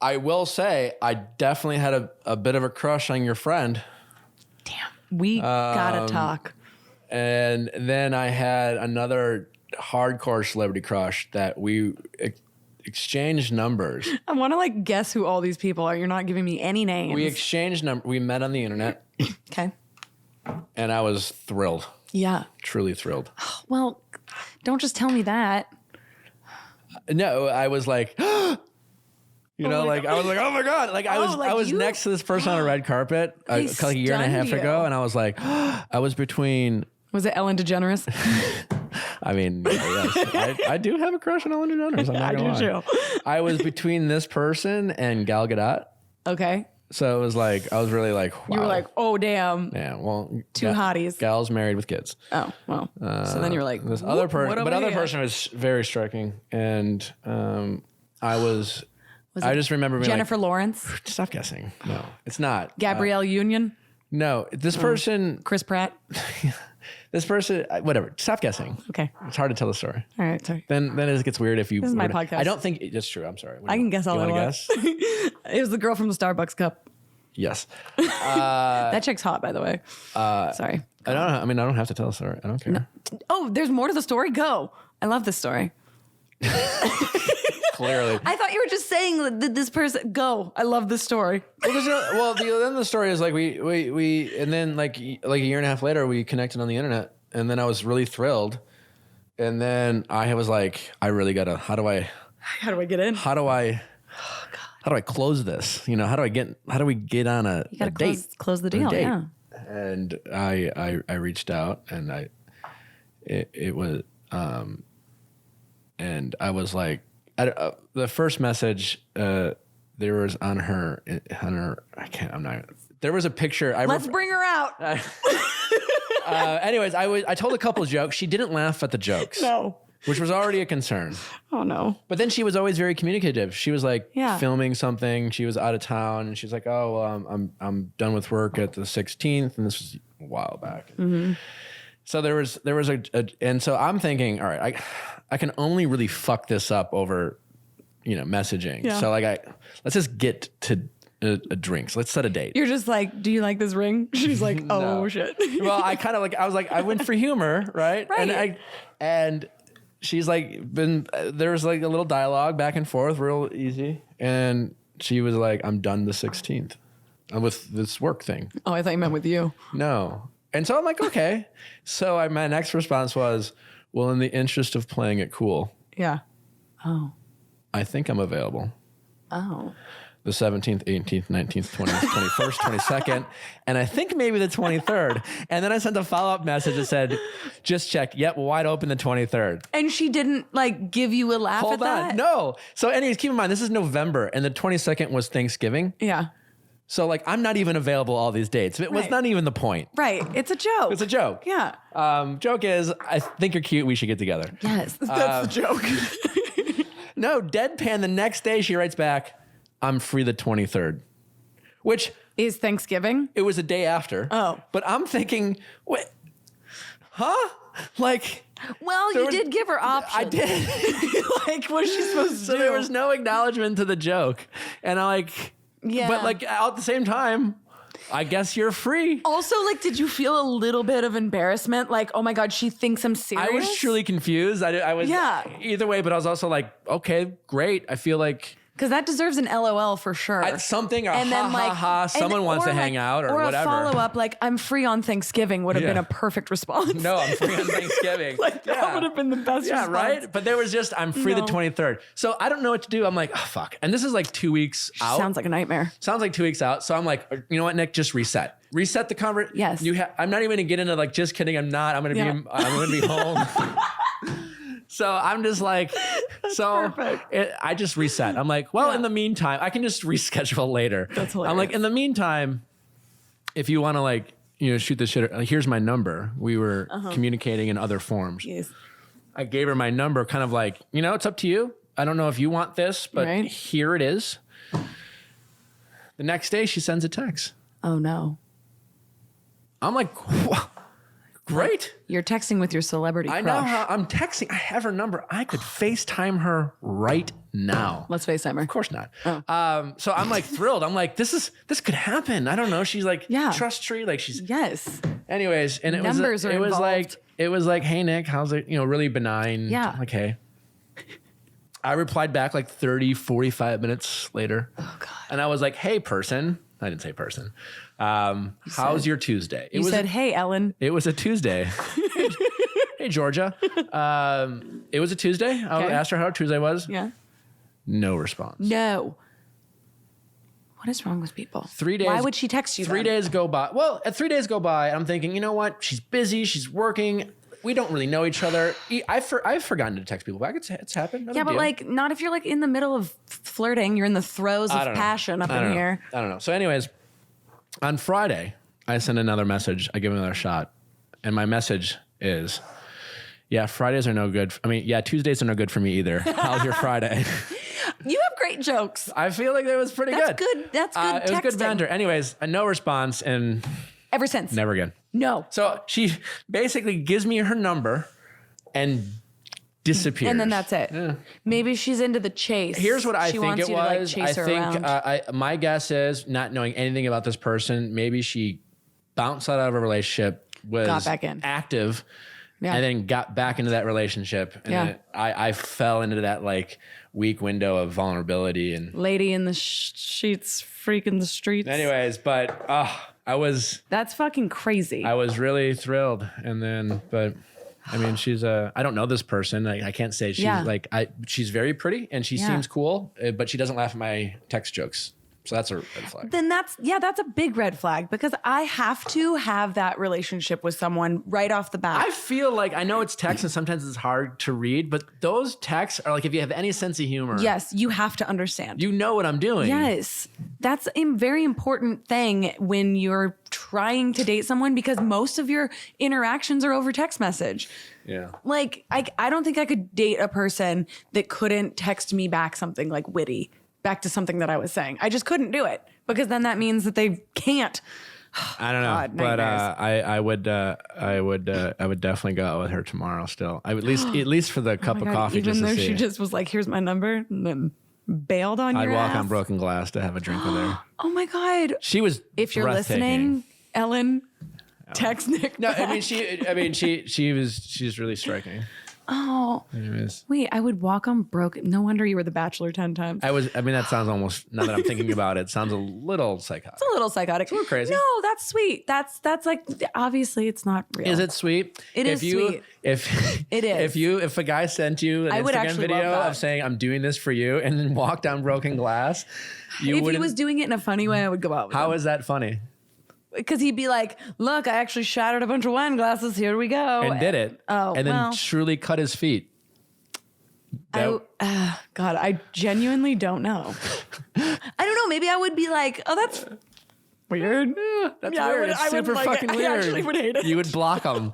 [SPEAKER 2] I will say, I definitely had a bit of a crush on your friend.
[SPEAKER 1] Damn. We gotta talk.
[SPEAKER 2] And then I had another hardcore celebrity crush that we exchanged numbers.
[SPEAKER 1] I want to guess who all these people are. You're not giving me any names.
[SPEAKER 2] We exchanged numbers. We met on the internet.
[SPEAKER 1] Okay.
[SPEAKER 2] And I was thrilled.
[SPEAKER 1] Yeah.
[SPEAKER 2] Truly thrilled.
[SPEAKER 1] Well, don't just tell me that.
[SPEAKER 2] No, I was like, I was like, oh my God. I was next to this person on a red carpet a year and a half ago. And I was like, I was between.
[SPEAKER 1] Was it Ellen DeGeneres?
[SPEAKER 2] I mean, yes, I do have a crush on Ellen DeGeneres. I do too. I was between this person and Gal Gadot.
[SPEAKER 1] Okay.
[SPEAKER 2] So it was I was really wow.
[SPEAKER 1] You were like, oh, damn.
[SPEAKER 2] Yeah, well.
[SPEAKER 1] Two hotties.
[SPEAKER 2] Gal's married with kids.
[SPEAKER 1] Oh, well. So then you were like,
[SPEAKER 2] this other person was very striking. And I just remember being
[SPEAKER 1] Jennifer Lawrence?
[SPEAKER 2] Stop guessing. No, it's not.
[SPEAKER 1] Gabrielle Union?
[SPEAKER 2] No, this person.
[SPEAKER 1] Chris Pratt?
[SPEAKER 2] This person, whatever. Stop guessing.
[SPEAKER 1] Okay.
[SPEAKER 2] It's hard to tell the story.
[SPEAKER 1] All right, sorry.
[SPEAKER 2] Then it gets weird if you.
[SPEAKER 1] This is my podcast.
[SPEAKER 2] I don't think that's true. I'm sorry.
[SPEAKER 1] I can guess all I want. Guess? It was the girl from the Starbucks cup.
[SPEAKER 2] Yes.
[SPEAKER 1] That chick's hot, by the way. Sorry.
[SPEAKER 2] I don't have to tell the story. I don't care.
[SPEAKER 1] No. Oh, there's more to the story? Go. I love this story.
[SPEAKER 2] Clearly.
[SPEAKER 1] I thought you were just saying that this person, go. I love this story.
[SPEAKER 2] Well, the end of the story is we and then a year and a half later, we connected on the internet, and then I was really thrilled. And then I was like, I really gotta, how do I
[SPEAKER 1] get in?
[SPEAKER 2] How do I close this? How do we get on a date?
[SPEAKER 1] Close the deal, yeah.
[SPEAKER 2] And I reached out, and it was, and I was like, the first message there was on her, there was a picture.
[SPEAKER 1] Let's bring her out.
[SPEAKER 2] Anyways, I told a couple of jokes. She didn't laugh at the jokes.
[SPEAKER 1] No.
[SPEAKER 2] Which was already a concern.
[SPEAKER 1] Oh no.
[SPEAKER 2] But then she was always very communicative. She was filming something. She was out of town, and she's like, "Oh, I'm done with work at the 16th," and this was a while back. Mm-hmm. So there was and so I'm thinking, all right, I can only really fuck this up over, messaging. Yeah. So let's just get to a drink. So let's set a date.
[SPEAKER 1] You're just like, do you like this ring? She's like, oh no. Shit.
[SPEAKER 2] Well, I went for humor, right?
[SPEAKER 1] Right.
[SPEAKER 2] And she's there was a little dialogue back and forth, real easy. And she was like, I'm done the 16th. with this work thing.
[SPEAKER 1] Oh, I thought you meant with you.
[SPEAKER 2] No. And so I'm like, okay. So my next response was, well, in the interest of playing it cool.
[SPEAKER 1] Yeah. Oh.
[SPEAKER 2] I think I'm available.
[SPEAKER 1] Oh.
[SPEAKER 2] The 17th, 18th, 19th, 20th, 21st, 22nd, and I think maybe the 23rd. And then I sent a follow-up message that said, just check. Yep, wide open the 23rd.
[SPEAKER 1] And she didn't like give you a laugh at that?
[SPEAKER 2] No. So anyways, keep in mind, this is November and the 22nd was Thanksgiving.
[SPEAKER 1] Yeah.
[SPEAKER 2] So like, I'm not even available all these dates. It was not even the point.
[SPEAKER 1] Right. It's a joke.
[SPEAKER 2] It's a joke.
[SPEAKER 1] Yeah.
[SPEAKER 2] Joke is, I think you're cute. We should get together.
[SPEAKER 1] Yes. That's the joke.
[SPEAKER 2] No, deadpan. The next day she writes back, I'm free the 23rd, which
[SPEAKER 1] is Thanksgiving.
[SPEAKER 2] It was a day after.
[SPEAKER 1] Oh.
[SPEAKER 2] But I'm thinking, what? Huh? Like,
[SPEAKER 1] well, you did give her options.
[SPEAKER 2] I did.
[SPEAKER 1] Like, what is she supposed to do?
[SPEAKER 2] So there was no acknowledgement to the joke. And I like,
[SPEAKER 1] yeah.
[SPEAKER 2] But like at the same time, I guess you're free.
[SPEAKER 1] Also, like, did you feel a little bit of embarrassment? Like, oh my God, she thinks I'm serious?
[SPEAKER 2] I was truly confused. I was either way, but I was also like, okay, great. I feel like...
[SPEAKER 1] Because that deserves an LOL for sure.
[SPEAKER 2] Something, and then like, ha, someone wants to hang out or whatever.
[SPEAKER 1] Or a follow-up, like, I'm free on Thanksgiving would have been a perfect response.
[SPEAKER 2] No, I'm free on Thanksgiving.
[SPEAKER 1] Like, that would have been the best response.
[SPEAKER 2] Right? But there was just, I'm free the 23rd. So I don't know what to do. I'm like, oh, fuck. And this is like 2 weeks out.
[SPEAKER 1] Sounds like a nightmare.
[SPEAKER 2] Sounds like 2 weeks out. So I'm like, you know what, Nick? Just reset. Reset the conversation.
[SPEAKER 1] Yes.
[SPEAKER 2] I'm not even going to get into like, just kidding. I'm not. I'm going to be home. So I'm just like, I just reset. I'm like, well, in the meantime, I can just reschedule later.
[SPEAKER 1] That's hilarious.
[SPEAKER 2] I'm like, in the meantime, if you want to like, shoot the shit, here's my number. We were communicating in other forms.
[SPEAKER 1] Yes.
[SPEAKER 2] I gave her my number kind of like, it's up to you. I don't know if you want this, but here it is. The next day she sends a text.
[SPEAKER 1] Oh no.
[SPEAKER 2] I'm like, what? Great.
[SPEAKER 1] You're texting with your celebrity crush.
[SPEAKER 2] I know how I'm texting. I have her number. I could FaceTime her right now.
[SPEAKER 1] Let's FaceTime her.
[SPEAKER 2] Of course not.
[SPEAKER 1] Oh.
[SPEAKER 2] So I'm like thrilled. I'm like, this could happen. I don't know. She's like, trust tree. Like she's.
[SPEAKER 1] Yes.
[SPEAKER 2] Anyways, and it was like, hey Nick, how's it? Really benign.
[SPEAKER 1] Yeah.
[SPEAKER 2] Like, hey. I replied back like 30, 45 minutes later.
[SPEAKER 1] Oh God.
[SPEAKER 2] And I was like, hey person. I didn't say person. How's your Tuesday?
[SPEAKER 1] You said, hey, Ellen.
[SPEAKER 2] It was a Tuesday. Hey, Georgia. It was a Tuesday. I asked her how Tuesday was.
[SPEAKER 1] Yeah.
[SPEAKER 2] No response.
[SPEAKER 1] No. What is wrong with people?
[SPEAKER 2] 3 days.
[SPEAKER 1] Why would she text you
[SPEAKER 2] 3 days go by. Well, 3 days go by, I'm thinking, you know what? She's busy. She's working. We don't really know each other. I've forgotten to text people back. It's happened.
[SPEAKER 1] Yeah, but like not if you're like in the middle of flirting. You're in the throes of passion up in here.
[SPEAKER 2] I don't know. So anyways, on Friday, I send another message. I give another shot. And my message is, Fridays are no good. Tuesdays are no good for me either. How's your Friday?
[SPEAKER 1] You have great jokes.
[SPEAKER 2] I feel like that was pretty good.
[SPEAKER 1] That's good.
[SPEAKER 2] It was good banter. Anyways, no response and...
[SPEAKER 1] Ever since.
[SPEAKER 2] Never again.
[SPEAKER 1] No.
[SPEAKER 2] So she basically gives me her number and disappears.
[SPEAKER 1] And then that's it. Yeah. Maybe she's into the chase.
[SPEAKER 2] Here's what I think it was.
[SPEAKER 1] I think
[SPEAKER 2] my guess is, not knowing anything about this person, maybe she bounced out of a relationship,
[SPEAKER 1] got back in,
[SPEAKER 2] active, and then got back into that relationship. And then I fell into that like weak window of vulnerability and
[SPEAKER 1] lady in the sheets, freaking the streets.
[SPEAKER 2] Anyways, but that's
[SPEAKER 1] fucking crazy.
[SPEAKER 2] I was really thrilled. And then, but I mean, she's I don't know this person. I can't say she's she's very pretty and she seems cool, but she doesn't laugh at my text jokes. So that's a red flag.
[SPEAKER 1] Then that's a big red flag because I have to have that relationship with someone right off the bat.
[SPEAKER 2] I feel like, I know it's text and sometimes it's hard to read, but those texts are like, if you have any sense of humor.
[SPEAKER 1] Yes, you have to understand.
[SPEAKER 2] You know what I'm doing.
[SPEAKER 1] Yes. That's a very important thing when you're trying to date someone because most of your interactions are over text message.
[SPEAKER 2] Yeah.
[SPEAKER 1] Like, I don't think I could date a person that couldn't text me back something like witty. Back to something that I was saying. I just couldn't do it because then that means that they can't.
[SPEAKER 2] I don't know, God, but I would definitely go out with her tomorrow. Still, I would at least for the cup of coffee.
[SPEAKER 1] Even
[SPEAKER 2] just
[SPEAKER 1] though
[SPEAKER 2] to see.
[SPEAKER 1] she just was like, "Here's my number," and then bailed on
[SPEAKER 2] I'd
[SPEAKER 1] your
[SPEAKER 2] walk
[SPEAKER 1] ass.
[SPEAKER 2] on broken glass to have a drink with her.
[SPEAKER 1] Oh my God!
[SPEAKER 2] She was.
[SPEAKER 1] If you're listening, Ellen, text Nick.
[SPEAKER 2] No, back. She's really striking.
[SPEAKER 1] Oh.
[SPEAKER 2] Anyways.
[SPEAKER 1] Wait, I would walk on broken. No wonder you were the Bachelor 10 times.
[SPEAKER 2] I mean, that sounds almost, now that I'm thinking about it, sounds a little psychotic.
[SPEAKER 1] It's a little psychotic.
[SPEAKER 2] It's a little crazy.
[SPEAKER 1] No, that's sweet. That's like, obviously it's not real.
[SPEAKER 2] Is it sweet?
[SPEAKER 1] It is sweet.
[SPEAKER 2] It is. If a guy sent you an Instagram video of saying, I'm doing this for you, and then walked on broken glass,
[SPEAKER 1] if he was doing it in a funny way, I would go out with him.
[SPEAKER 2] How is that funny?
[SPEAKER 1] Because he'd be like, look, I actually shattered a bunch of wine glasses. Here we go.
[SPEAKER 2] And did it.
[SPEAKER 1] Oh,
[SPEAKER 2] and then truly cut his feet.
[SPEAKER 1] God, I genuinely don't know. I don't know. Maybe I would be like, oh, that's weird.
[SPEAKER 2] Yeah, that's weird. It's super fucking weird.
[SPEAKER 1] I actually would hate it.
[SPEAKER 2] You would block them.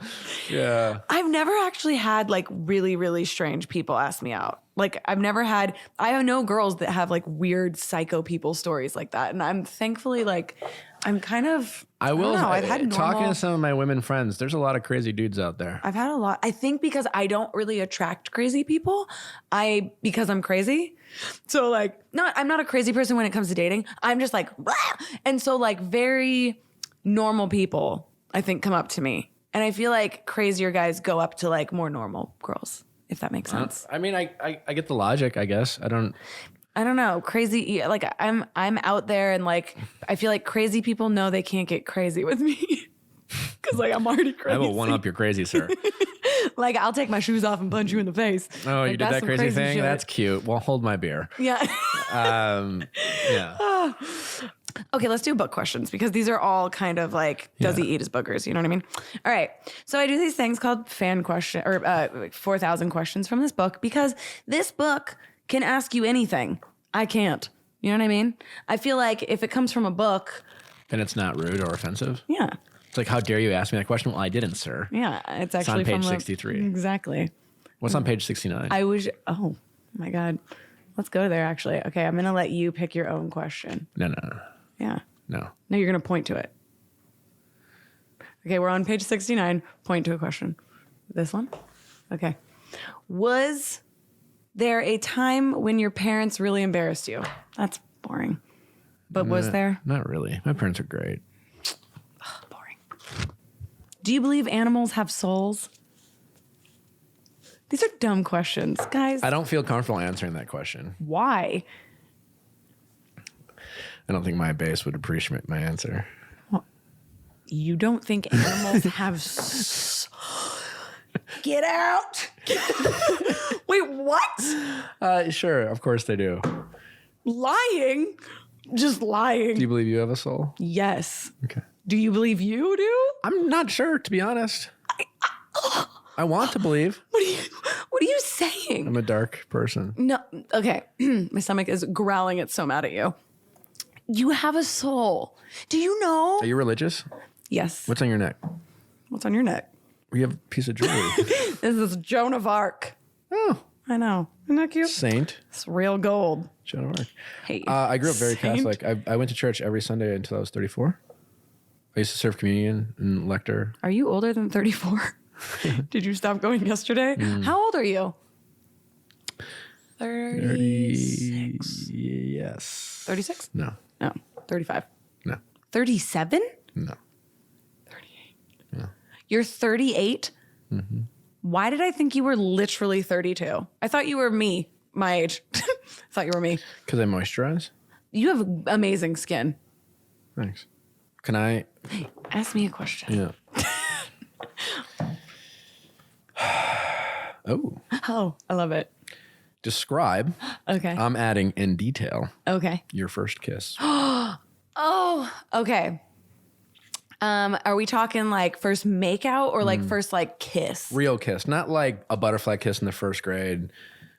[SPEAKER 2] Yeah.
[SPEAKER 1] I've never actually had like really, really strange people ask me out. Like I know girls that have like weird psycho people stories like that. And I'm thankfully like, I'm kind of, I don't know, I've had
[SPEAKER 2] talking to some of my women friends, there's a lot of crazy dudes out there.
[SPEAKER 1] I've had a lot. I think because I don't really attract crazy people, because I'm crazy. So like, I'm not a crazy person when it comes to dating. I'm just like, rah! And so like very normal people, I think, come up to me. And I feel like crazier guys go up to like more normal girls, if that makes sense.
[SPEAKER 2] I mean, I get the logic, I guess. I don't
[SPEAKER 1] know. Crazy, like I'm out there and like, I feel like crazy people know they can't get crazy with me. Cause like I'm already crazy.
[SPEAKER 2] I will one up your crazy, sir.
[SPEAKER 1] Like I'll take my shoes off and punch you in the face.
[SPEAKER 2] Oh,
[SPEAKER 1] like,
[SPEAKER 2] you did that crazy thing? Shit. That's cute. Well, hold my beer.
[SPEAKER 1] Yeah.
[SPEAKER 2] Yeah.
[SPEAKER 1] Okay, let's do book questions because these are all kind of like, does he eat his boogers? You know what I mean? All right. So I do these things called fan question or 4,000 questions from this book because this book can ask you anything. I can't. You know what I mean? I feel like if it comes from a book,
[SPEAKER 2] then it's not rude or offensive.
[SPEAKER 1] Yeah.
[SPEAKER 2] It's like, how dare you ask me that question? Well, I didn't, sir.
[SPEAKER 1] Yeah. It's actually
[SPEAKER 2] on page 63.
[SPEAKER 1] Exactly.
[SPEAKER 2] What's on page 69?
[SPEAKER 1] Oh my God. Let's go there actually. Okay. I'm going to let you pick your own question.
[SPEAKER 2] No.
[SPEAKER 1] Yeah.
[SPEAKER 2] No,
[SPEAKER 1] you're going to point to it. Okay. We're on page 69. Point to a question. This one? Okay. Was there a time when your parents really embarrassed you? That's boring. But was there?
[SPEAKER 2] Not really. My parents are great.
[SPEAKER 1] Boring. Do you believe animals have souls? These are dumb questions, guys.
[SPEAKER 2] I don't feel comfortable answering that question.
[SPEAKER 1] Why?
[SPEAKER 2] I don't think my base would appreciate my answer.
[SPEAKER 1] Well, you don't think animals have Get out. Wait, what?
[SPEAKER 2] Sure, of course they do.
[SPEAKER 1] Lying? Just lying.
[SPEAKER 2] Do you believe you have a soul?
[SPEAKER 1] Yes.
[SPEAKER 2] Okay.
[SPEAKER 1] Do you believe you do?
[SPEAKER 2] I'm not sure, to be honest. I want to believe.
[SPEAKER 1] What are you saying?
[SPEAKER 2] I'm a dark person.
[SPEAKER 1] No. Okay. My stomach is growling. It's so mad at you. You have a soul. Do you know?
[SPEAKER 2] Are you religious?
[SPEAKER 1] Yes.
[SPEAKER 2] What's on your neck?
[SPEAKER 1] What's on your neck?
[SPEAKER 2] We have a piece of jewelry.
[SPEAKER 1] This is Joan of Arc.
[SPEAKER 2] Oh.
[SPEAKER 1] I know. Isn't that cute?
[SPEAKER 2] Saint.
[SPEAKER 1] It's real gold.
[SPEAKER 2] Joan of Arc.
[SPEAKER 1] Hey.
[SPEAKER 2] I grew up very
[SPEAKER 1] Saint?
[SPEAKER 2] Catholic. I went to church every Sunday until I was 34. I used to serve communion and lector.
[SPEAKER 1] Are you older than 34? Did you stop going yesterday? How old are you? 36.
[SPEAKER 2] Yes.
[SPEAKER 1] 36?
[SPEAKER 2] No.
[SPEAKER 1] No. 35.
[SPEAKER 2] No.
[SPEAKER 1] 37?
[SPEAKER 2] No.
[SPEAKER 1] 38.
[SPEAKER 2] No.
[SPEAKER 1] You're 38?
[SPEAKER 2] Mm-hmm.
[SPEAKER 1] Why did I think you were literally 32? I thought you were me, my age. I thought you were me.
[SPEAKER 2] Because I moisturize?
[SPEAKER 1] You have amazing skin.
[SPEAKER 2] Thanks. Can I?
[SPEAKER 1] Hey, ask me a question.
[SPEAKER 2] Yeah.
[SPEAKER 1] Oh, I love it.
[SPEAKER 2] Describe.
[SPEAKER 1] Okay.
[SPEAKER 2] I'm adding in detail.
[SPEAKER 1] Okay.
[SPEAKER 2] Your first kiss.
[SPEAKER 1] Oh, okay. Are we talking like first makeout or like first like kiss?
[SPEAKER 2] Real kiss, not like a butterfly kiss in the first grade.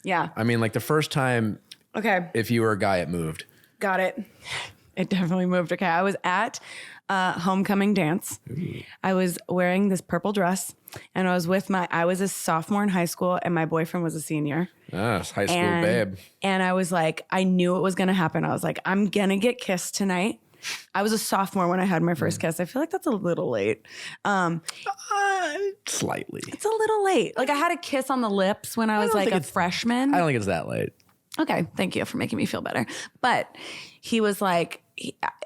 [SPEAKER 1] Yeah.
[SPEAKER 2] I mean, like the first time.
[SPEAKER 1] Okay.
[SPEAKER 2] If you were a guy, it moved.
[SPEAKER 1] Got it. It definitely moved. Okay. I was at homecoming dance. Ooh. I was wearing this purple dress and I was a sophomore in high school and my boyfriend was a senior.
[SPEAKER 2] Ah, high school babe.
[SPEAKER 1] And I was like, I knew it was going to happen. I was like, I'm going to get kissed tonight. I was a sophomore when I had my first kiss. I feel like that's a little late.
[SPEAKER 2] Slightly.
[SPEAKER 1] It's a little late. Like I had a kiss on the lips when I was like a freshman.
[SPEAKER 2] I don't think it's that late.
[SPEAKER 1] Okay. Thank you for making me feel better. But he was like,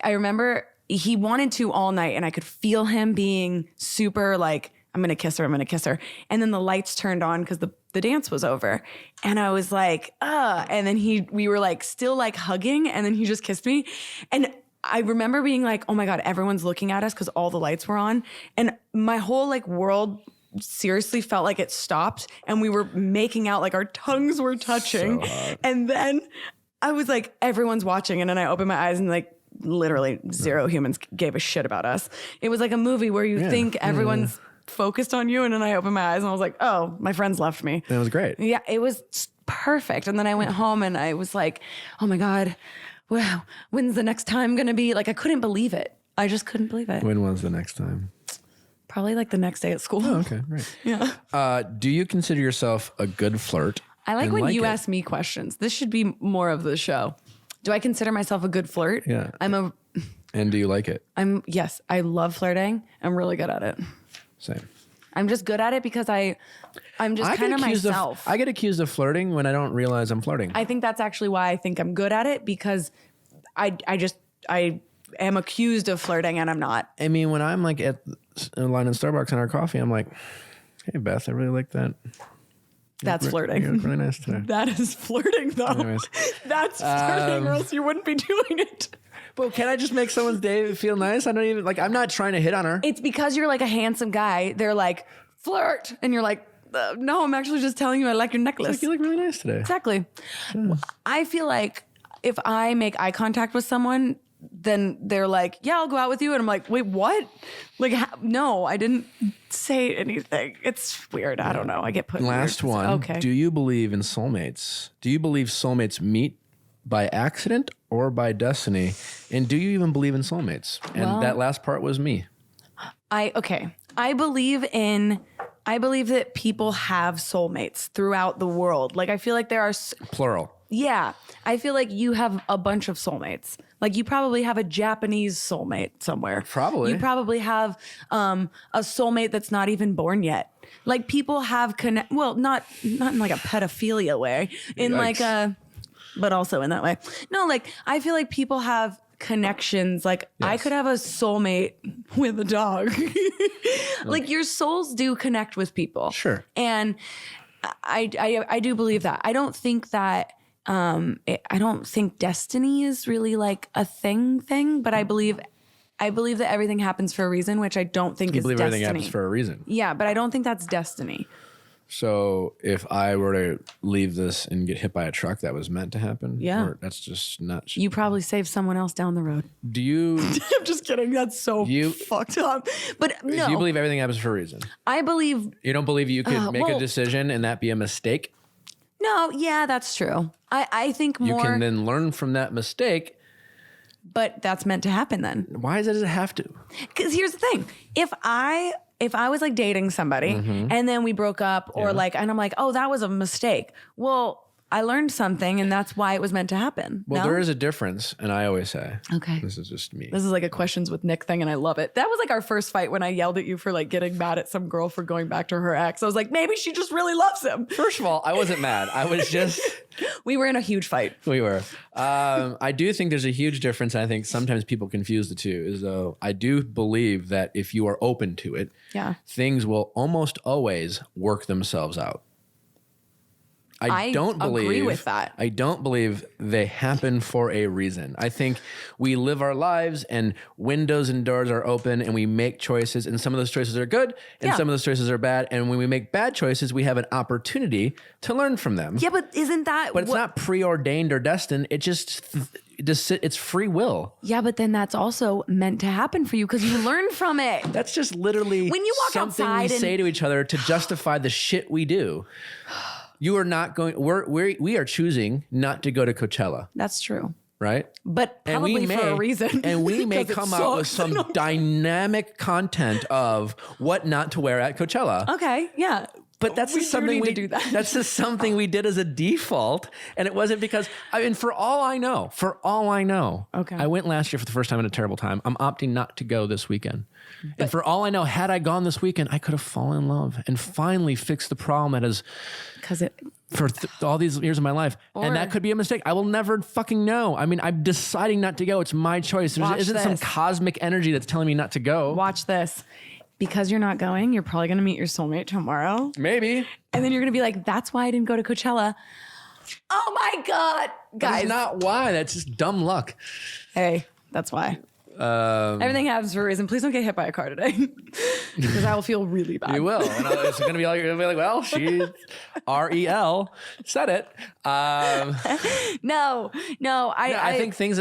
[SPEAKER 1] I remember he wanted to all night and I could feel him being super like, I'm going to kiss her. I'm going to kiss her. And then the lights turned on because the dance was over. And I was like, and then we were like still like hugging. And then he just kissed me. And I remember being like, oh my God, everyone's looking at us because all the lights were on. And my whole like world seriously felt like it stopped. And we were making out, like our tongues were touching. So and then I was like, everyone's watching. And then I opened my eyes and like literally zero humans gave a shit about us. It was like a movie where you think everyone's focused on you. And then I opened my eyes and I was like, oh, my friends left me.
[SPEAKER 2] That was great.
[SPEAKER 1] Yeah, it was perfect. And then I went home and I was like, oh my God, wow, when's the next time going to be? Like, I couldn't believe it. I just couldn't believe it.
[SPEAKER 2] When was the next time?
[SPEAKER 1] Probably like the next day at school.
[SPEAKER 2] Oh, okay, great.
[SPEAKER 1] Yeah.
[SPEAKER 2] Do you consider yourself a good flirt?
[SPEAKER 1] I like when you ask me questions. This should be more of the show. Do I consider myself a good flirt?
[SPEAKER 2] Yeah. And do you like it?
[SPEAKER 1] Yes, I love flirting. I'm really good at it.
[SPEAKER 2] Same.
[SPEAKER 1] I'm just good at it because I'm just kind of myself.
[SPEAKER 2] I get accused of flirting when I don't realize I'm flirting.
[SPEAKER 1] I think that's actually why I think I'm good at it, because I am accused of flirting and I'm not.
[SPEAKER 2] I mean, when I'm like at a line in Starbucks on our coffee, I'm like, hey, Beth, I really like that.
[SPEAKER 1] That's flirting.
[SPEAKER 2] You look really nice today.
[SPEAKER 1] That is flirting, though.
[SPEAKER 2] Anyways.
[SPEAKER 1] That's flirting, or else you wouldn't be doing it.
[SPEAKER 2] Well, can I just make someone's day feel nice? I don't even, like, I'm not trying to hit on her.
[SPEAKER 1] It's because you're like a handsome guy. They're like, flirt. And you're like, no, I'm actually just telling you I like your necklace.
[SPEAKER 2] It's like, you look really nice today.
[SPEAKER 1] Exactly. Yeah. I feel like if I make eye contact with someone, then they're like, yeah, I'll go out with you. And I'm like, wait, what? Like, no, I didn't say anything. It's weird. I don't know. I get put in
[SPEAKER 2] Last
[SPEAKER 1] weird.
[SPEAKER 2] one.
[SPEAKER 1] Okay.
[SPEAKER 2] Do you believe in soulmates? Do you believe soulmates meet by accident or by destiny? And do you even believe in soulmates? And that last part was me.
[SPEAKER 1] I believe that people have soulmates throughout the world. Like, I feel like there are
[SPEAKER 2] Plural.
[SPEAKER 1] Yeah. I feel like you have a bunch of soulmates. Like, you probably have a Japanese soulmate somewhere.
[SPEAKER 2] Probably.
[SPEAKER 1] You probably have a soulmate that's not even born yet. Like, people have not in like a pedophilia way, in like a, but also in that way. No, like, I feel like people have connections. Like, yes. I could have a soulmate with a dog. Like, your souls do connect with people.
[SPEAKER 2] Sure.
[SPEAKER 1] And I do believe that. I don't think that I don't think destiny is really like a thing, but I believe that everything happens for a reason, which I don't think is destiny. You believe everything happens
[SPEAKER 2] for a reason.
[SPEAKER 1] Yeah, but I don't think that's destiny.
[SPEAKER 2] So if I were to leave this and get hit by a truck, that was meant to happen?
[SPEAKER 1] Yeah.
[SPEAKER 2] Or that's just not.
[SPEAKER 1] You probably saved someone else down the road.
[SPEAKER 2] Do you?
[SPEAKER 1] I'm just kidding. That's so fucked up. But no.
[SPEAKER 2] Do you believe everything happens for a reason?
[SPEAKER 1] I believe.
[SPEAKER 2] You don't believe you could make a decision and that be a mistake?
[SPEAKER 1] No, yeah, that's true. I think more.
[SPEAKER 2] You can then learn from that mistake.
[SPEAKER 1] But that's meant to happen then.
[SPEAKER 2] Why does it have to?
[SPEAKER 1] Because here's the thing. If I was like dating somebody and then we broke up or like, and I'm like, oh, that was a mistake. Well, I learned something and that's why it was meant to happen.
[SPEAKER 2] Well, there is a difference. And I always say,
[SPEAKER 1] okay,
[SPEAKER 2] this is just me.
[SPEAKER 1] This is like a questions with Nick thing. And I love it. That was like our first fight when I yelled at you for like getting mad at some girl for going back to her ex. I was like, maybe she just really loves him.
[SPEAKER 2] First of all, I wasn't mad. I was just...
[SPEAKER 1] We were in a huge fight.
[SPEAKER 2] We were. I do think there's a huge difference. I think sometimes people confuse the two. Is though I do believe that if you are open to it, things will almost always work themselves out. I don't agree with that. I don't believe they happen for a reason. I think we live our lives and windows and doors are open and we make choices and some of those choices are good and some of those choices are bad. And when we make bad choices, we have an opportunity to learn from them.
[SPEAKER 1] Yeah, but isn't that...
[SPEAKER 2] But it's not preordained or destined. It just it's free will.
[SPEAKER 1] Yeah, but then that's also meant to happen for you because you learn from it.
[SPEAKER 2] That's just literally when you walk something outside we say to each other to justify the shit we do. You are not going. We are choosing not to go to Coachella.
[SPEAKER 1] That's true,
[SPEAKER 2] right?
[SPEAKER 1] But probably for a reason.
[SPEAKER 2] And we may come out with some dynamic content of what not to wear at Coachella.
[SPEAKER 1] Okay, yeah.
[SPEAKER 2] But that's just something we do. That's just something we did as a default, and it wasn't because. I mean, for all I know,
[SPEAKER 1] okay.
[SPEAKER 2] I went last year for the first time in a terrible time. I'm opting not to go this weekend. And for all I know, had I gone this weekend, I could have fallen in love and finally fixed the problem that is for all these years of my life. And that could be a mistake. I will never fucking know. I mean, I'm deciding not to go. It's my choice. There isn't some cosmic energy that's telling me not to go.
[SPEAKER 1] Watch this. because you're not going, you're probably going to meet your soulmate tomorrow.
[SPEAKER 2] Maybe.
[SPEAKER 1] And then you're going to be like, that's why I didn't go to Coachella. Oh my God. Guys.
[SPEAKER 2] That's not why. That's just dumb luck.
[SPEAKER 1] Hey, that's why. Everything happens for a reason. Please don't get hit by a car today because I will feel really bad.
[SPEAKER 2] You will. And it's going to be like, well, she, Arielle said it.
[SPEAKER 1] No.
[SPEAKER 2] I think things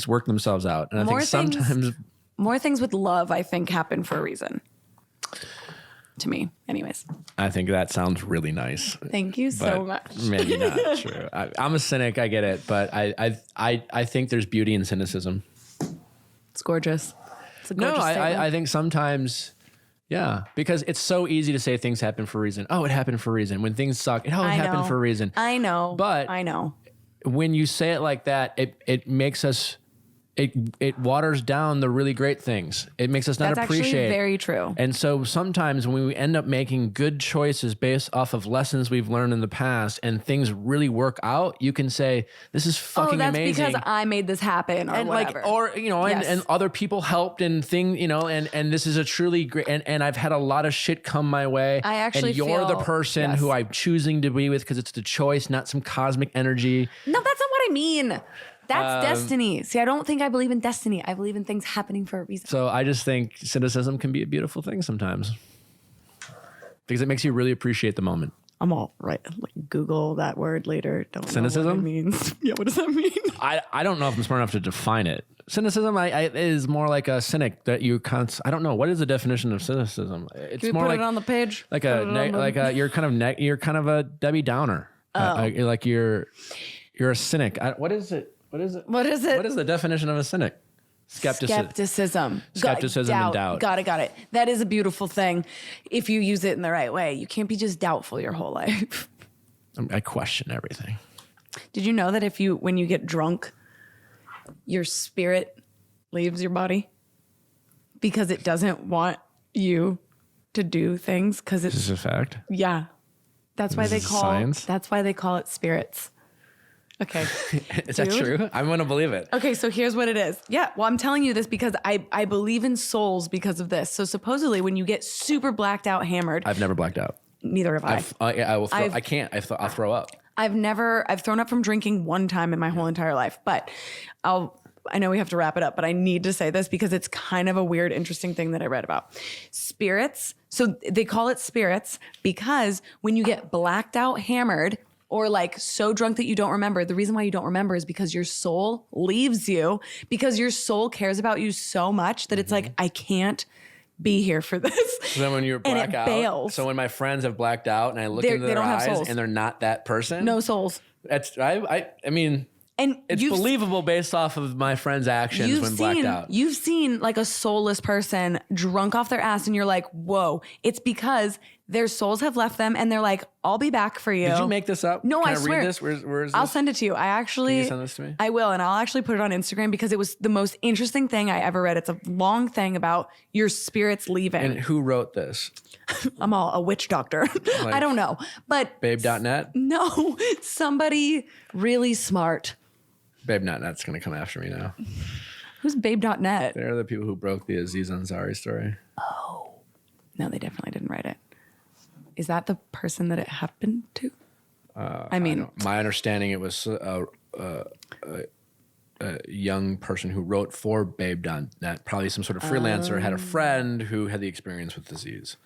[SPEAKER 2] work themselves out. And I think sometimes
[SPEAKER 1] more things with love, I think, happen for a reason. To me, anyways.
[SPEAKER 2] I think that sounds really nice.
[SPEAKER 1] Thank you so much.
[SPEAKER 2] Maybe not true. I'm a cynic. I get it, but I think there's beauty in cynicism.
[SPEAKER 1] It's gorgeous. It's a gorgeous statement.
[SPEAKER 2] I think sometimes, yeah, because it's so easy to say things happen for a reason. Oh, it happened for a reason. When things suck, it happened for a reason.
[SPEAKER 1] I know,
[SPEAKER 2] but
[SPEAKER 1] I know.
[SPEAKER 2] When you say it like that, it makes us. It waters down the really great things. It makes us not appreciate.
[SPEAKER 1] That's actually very true.
[SPEAKER 2] And so sometimes when we end up making good choices based off of lessons we've learned in the past and things really work out, you can say, this is fucking amazing.
[SPEAKER 1] Because I made this happen or whatever.
[SPEAKER 2] And other people helped and and this is a truly great, and I've had a lot of shit come my way.
[SPEAKER 1] I actually
[SPEAKER 2] and you're the person who I'm choosing to be with because it's the choice, not some cosmic energy.
[SPEAKER 1] No, that's not what I mean. That's destiny. See, I don't think I believe in destiny. I believe in things happening for a reason.
[SPEAKER 2] So I just think cynicism can be a beautiful thing sometimes because it makes you really appreciate the moment.
[SPEAKER 1] I'm all right. Like, Google that word later. Don't
[SPEAKER 2] cynicism?
[SPEAKER 1] know what it means. Yeah, what does that mean?
[SPEAKER 2] I don't know if I'm smart enough to define it. Cynicism is more like a cynic that you I don't know. What is the definition of cynicism? It's
[SPEAKER 1] Can we
[SPEAKER 2] more
[SPEAKER 1] put
[SPEAKER 2] like
[SPEAKER 1] it on the page.
[SPEAKER 2] Like you're kind of a Debbie Downer. Like you're a cynic. What is it? What is the definition of a cynic?
[SPEAKER 1] Skepticism
[SPEAKER 2] and doubt.
[SPEAKER 1] Got it. That is a beautiful thing if you use it in the right way. You can't be just doubtful your whole life.
[SPEAKER 2] I question everything.
[SPEAKER 1] Did you know that when you get drunk, your spirit leaves your body because it doesn't want you to do things? Because it's
[SPEAKER 2] This is a fact.
[SPEAKER 1] Yeah, that's why
[SPEAKER 2] science.
[SPEAKER 1] That's why they call it spirits. Okay.
[SPEAKER 2] Is that true? I'm going to believe it.
[SPEAKER 1] Okay, so here's what it is. Yeah, well, I'm telling you this because I believe in souls because of this. So supposedly when you get super blacked out, hammered.
[SPEAKER 2] I've never blacked out.
[SPEAKER 1] Neither have I.
[SPEAKER 2] I can't. I'll throw up.
[SPEAKER 1] I've thrown up from drinking one time in my whole entire life, but I know we have to wrap it up, but I need to say this because it's kind of a weird, interesting thing that I read about. Spirits, so they call it spirits because when you get blacked out, hammered, or like so drunk that you don't remember, the reason why you don't remember is because your soul leaves you because your soul cares about you so much that it's like, I can't be here for this.
[SPEAKER 2] So then when you're black out,
[SPEAKER 1] bails.
[SPEAKER 2] So when my friends have blacked out and I look into their eyes and they're not that person.
[SPEAKER 1] No souls.
[SPEAKER 2] I mean, and it's believable based off of my friends' actions when blacked out.
[SPEAKER 1] You've seen like a soulless person drunk off their ass and you're like, whoa, it's because their souls have left them and they're like, I'll be back for you.
[SPEAKER 2] Did you make this up?
[SPEAKER 1] No,
[SPEAKER 2] Can
[SPEAKER 1] I swear.
[SPEAKER 2] Read this? Where is this?
[SPEAKER 1] I'll send it to you. Can you
[SPEAKER 2] send this to me?
[SPEAKER 1] I will, and I'll actually put it on Instagram because it was the most interesting thing I ever read. It's a long thing about your spirits leaving.
[SPEAKER 2] And who wrote this?
[SPEAKER 1] I'm a witch doctor. I don't know. But
[SPEAKER 2] Babe.net?
[SPEAKER 1] No, somebody really smart.
[SPEAKER 2] Babe.net's going to come after me now.
[SPEAKER 1] Who's Babe.net?
[SPEAKER 2] They're the people who broke the Aziz Ansari story.
[SPEAKER 1] Oh. No, they definitely didn't write it. Is that the person that it happened to?
[SPEAKER 2] My understanding, it was a young person who wrote for Babe.net, probably some sort of freelancer, had a friend who had the experience with disease.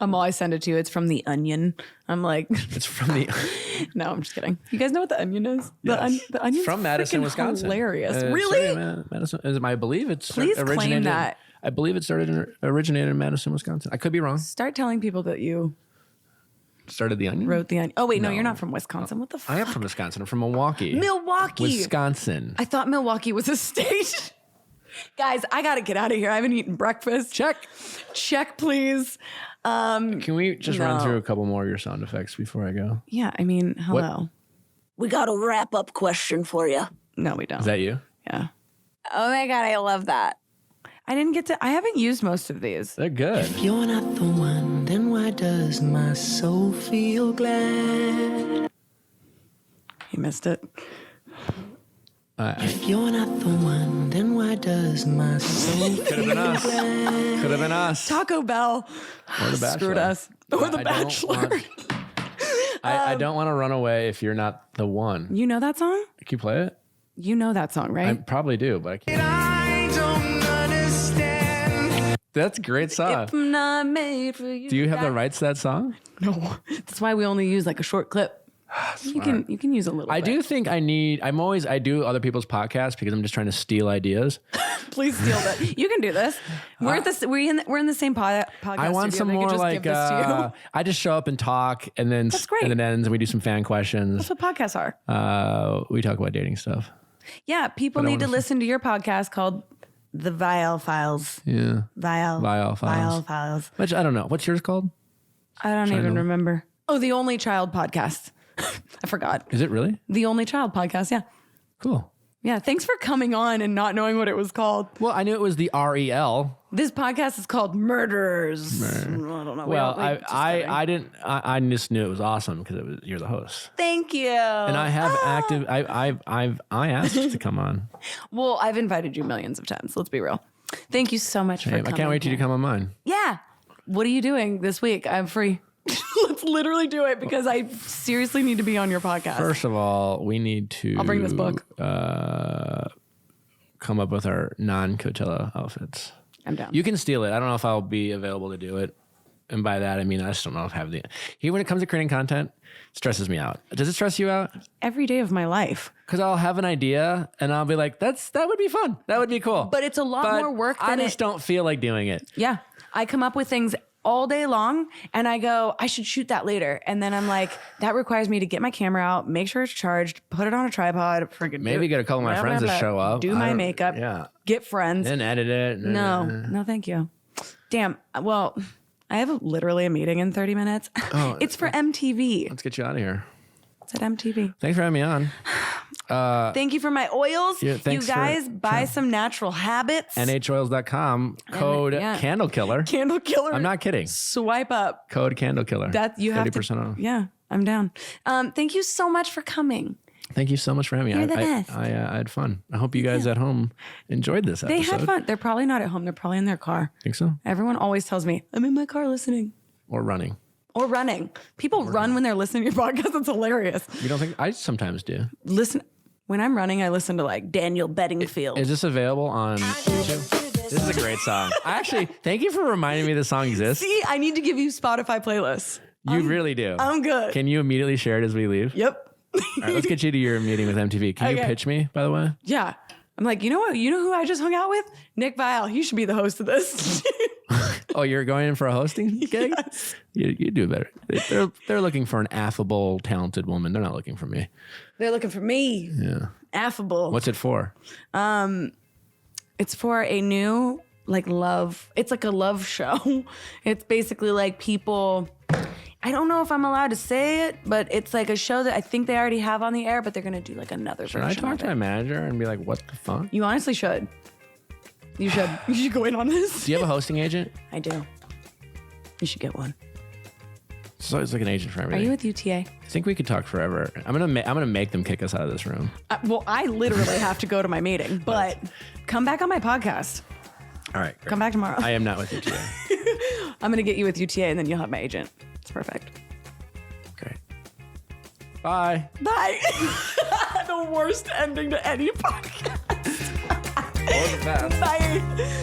[SPEAKER 1] I send it to you. It's from The Onion. I'm like...
[SPEAKER 2] It's from the...
[SPEAKER 1] No, I'm just kidding. You guys know what The Onion is?
[SPEAKER 2] Yes.
[SPEAKER 1] The Onion's
[SPEAKER 2] from Madison, Wisconsin.
[SPEAKER 1] Hilarious. Really?
[SPEAKER 2] Madison, I believe it's
[SPEAKER 1] Please claim that.
[SPEAKER 2] I believe it originated in Madison, Wisconsin. I could be wrong.
[SPEAKER 1] Start telling people that you...
[SPEAKER 2] Started The Onion?
[SPEAKER 1] Wrote The Onion. Oh, wait, no, you're not from Wisconsin. What the fuck?
[SPEAKER 2] I am from Wisconsin. I'm from Milwaukee.
[SPEAKER 1] Milwaukee.
[SPEAKER 2] Wisconsin.
[SPEAKER 1] I thought Milwaukee was a state. Guys, I got to get out of here. I haven't eaten breakfast. Check, please.
[SPEAKER 2] Can we just run through a couple more of your sound effects before I go?
[SPEAKER 1] Yeah, I mean, hello.
[SPEAKER 3] We got a wrap-up question for you.
[SPEAKER 1] No, we don't.
[SPEAKER 2] Is that you?
[SPEAKER 1] Yeah.
[SPEAKER 3] Oh my God, I love that.
[SPEAKER 1] I haven't used most of these.
[SPEAKER 2] They're good.
[SPEAKER 4] If you're not the one, then why does my soul feel glad?
[SPEAKER 1] You missed it.
[SPEAKER 4] If you're not the one, then why does my soul
[SPEAKER 2] Could have been us. Could have been us.
[SPEAKER 1] Taco Bell
[SPEAKER 2] Or the Bachelor.
[SPEAKER 1] screwed us. Or the Bachelor.
[SPEAKER 2] I don't want to run away if you're not the one.
[SPEAKER 1] You know that song?
[SPEAKER 2] Can you play it?
[SPEAKER 1] You know that song, right?
[SPEAKER 2] I probably do, but I can't. I don't understand. That's a great song.
[SPEAKER 1] If I'm not made for you.
[SPEAKER 2] Do you have the rights to that song?
[SPEAKER 1] No. That's why we only use like a short clip. You can use a little
[SPEAKER 2] I
[SPEAKER 1] bit.
[SPEAKER 2] do think I do other people's podcasts because I'm just trying to steal ideas.
[SPEAKER 1] Please steal that. You can do this. We're in the same podcast.
[SPEAKER 2] I want
[SPEAKER 1] studio.
[SPEAKER 2] some
[SPEAKER 1] They could
[SPEAKER 2] more
[SPEAKER 1] just
[SPEAKER 2] like
[SPEAKER 1] give this to you.
[SPEAKER 2] I just show up and talk and then
[SPEAKER 1] That's great.
[SPEAKER 2] and then ends and we do some fan questions.
[SPEAKER 1] That's what podcasts are.
[SPEAKER 2] We talk about dating stuff.
[SPEAKER 1] Yeah, people need to listen to your podcast called The Viall Files.
[SPEAKER 2] Yeah.
[SPEAKER 1] Viall
[SPEAKER 2] Files.
[SPEAKER 1] Files.
[SPEAKER 2] Which I don't know. What's yours called?
[SPEAKER 1] I don't even remember. Oh, The Only Child Podcast. I forgot.
[SPEAKER 2] Is it really?
[SPEAKER 1] The Only Child Podcast, yeah.
[SPEAKER 2] Cool.
[SPEAKER 1] Yeah, thanks for coming on and not knowing what it was called.
[SPEAKER 2] Well, I knew it was the Arielle.
[SPEAKER 1] This podcast is called Murderers. I don't know.
[SPEAKER 2] Well, I just knew it was awesome because you're the host.
[SPEAKER 1] Thank you.
[SPEAKER 2] And I have I asked to come on.
[SPEAKER 1] Well, I've invited you millions of times. Let's be real. Thank you so much for coming.
[SPEAKER 2] I can't wait till you come on mine.
[SPEAKER 1] Yeah. What are you doing this week? I'm free. Let's literally do it because I seriously need to be on your podcast.
[SPEAKER 2] First of all, we need to
[SPEAKER 1] I'll bring this book.
[SPEAKER 2] Come up with our non-Coachella outfits.
[SPEAKER 1] I'm down.
[SPEAKER 2] You can steal it. I don't know if I'll be available to do it. And by that, I mean, I just don't know if I have when it comes to creating content, it stresses me out. Does it stress you out?
[SPEAKER 1] Every day of my life.
[SPEAKER 2] Because I'll have an idea and I'll be like, that would be fun. That would be cool.
[SPEAKER 1] But it's a lot more work than
[SPEAKER 2] I just don't feel like doing it.
[SPEAKER 1] Yeah. I come up with things all day long and I go, I should shoot that later. And then I'm like, that requires me to get my camera out, make sure it's charged, put it on a tripod,
[SPEAKER 2] maybe get a couple of my friends to show up.
[SPEAKER 1] Do my makeup.
[SPEAKER 2] Yeah.
[SPEAKER 1] Get friends.
[SPEAKER 2] Then edit it.
[SPEAKER 1] No, thank you. Damn. Well, I have literally a meeting in 30 minutes.
[SPEAKER 2] Oh,
[SPEAKER 1] it's for MTV.
[SPEAKER 2] Let's get you out of here.
[SPEAKER 1] It's at MTV.
[SPEAKER 2] Thanks for having me on.
[SPEAKER 1] Thank you for my oils.
[SPEAKER 2] Yeah,
[SPEAKER 1] you guys buy some Natural Habits.
[SPEAKER 2] NHOils.com. Code Candle Killer.
[SPEAKER 1] Candle Killer.
[SPEAKER 2] I'm not kidding.
[SPEAKER 1] Swipe up.
[SPEAKER 2] Code Candle Killer.
[SPEAKER 1] That you have
[SPEAKER 2] 30% off.
[SPEAKER 1] Yeah, I'm down. Thank you so much for coming.
[SPEAKER 2] Thank you so much for having me.
[SPEAKER 1] You're the best.
[SPEAKER 2] I had fun. I hope you guys at home enjoyed this episode.
[SPEAKER 1] They had fun. They're probably not at home. They're probably in their car.
[SPEAKER 2] Think so?
[SPEAKER 1] Everyone always tells me, I'm in my car listening.
[SPEAKER 2] Or running.
[SPEAKER 1] Or running. People run when they're listening to your podcast. It's hilarious.
[SPEAKER 2] You don't think? I sometimes do.
[SPEAKER 1] Listen. When I'm running, I listen to like Daniel Bedingfield.
[SPEAKER 2] Is this available on YouTube? This is a great song. Actually, thank you for reminding me the song exists.
[SPEAKER 1] See, I need to give you Spotify playlists.
[SPEAKER 2] You really do.
[SPEAKER 1] I'm good.
[SPEAKER 2] Can you immediately share it as we leave?
[SPEAKER 1] Yep.
[SPEAKER 2] All right, let's get you to your meeting with MTV. Can you pitch me, by the way?
[SPEAKER 1] Yeah. I'm like, you know what? You know who I just hung out with? Nick Viall. He should be the host of this.
[SPEAKER 2] Oh, you're going in for a hosting gig?
[SPEAKER 1] Yes.
[SPEAKER 2] You do better. They're looking for an affable, talented woman. They're not looking for me.
[SPEAKER 1] They're looking for me.
[SPEAKER 2] Yeah.
[SPEAKER 1] Affable.
[SPEAKER 2] What's it for?
[SPEAKER 1] It's for a new love. It's like a love show. It's basically like people. I don't know if I'm allowed to say it, but it's like a show that I think they already have on the air, but they're gonna do like another version.
[SPEAKER 2] Should I talk to my manager and be like, "What the fuck?"
[SPEAKER 1] You honestly should. You should. You should go in on this.
[SPEAKER 2] Do you have a hosting agent?
[SPEAKER 1] I do. You should get one.
[SPEAKER 2] So it's like an agent for everything.
[SPEAKER 1] Are you with UTA?
[SPEAKER 2] I think we could talk forever. I'm gonna make them kick us out of this room.
[SPEAKER 1] Well, I literally have to go to my meeting, but come back on my podcast.
[SPEAKER 2] All right. Great.
[SPEAKER 1] Come back tomorrow.
[SPEAKER 2] I am not with UTA.
[SPEAKER 1] I'm gonna get you with UTA, and then you'll have my agent. It's perfect.
[SPEAKER 2] Great. Bye.
[SPEAKER 1] Bye. The worst ending to any podcast.
[SPEAKER 2] Or the best.
[SPEAKER 1] Bye.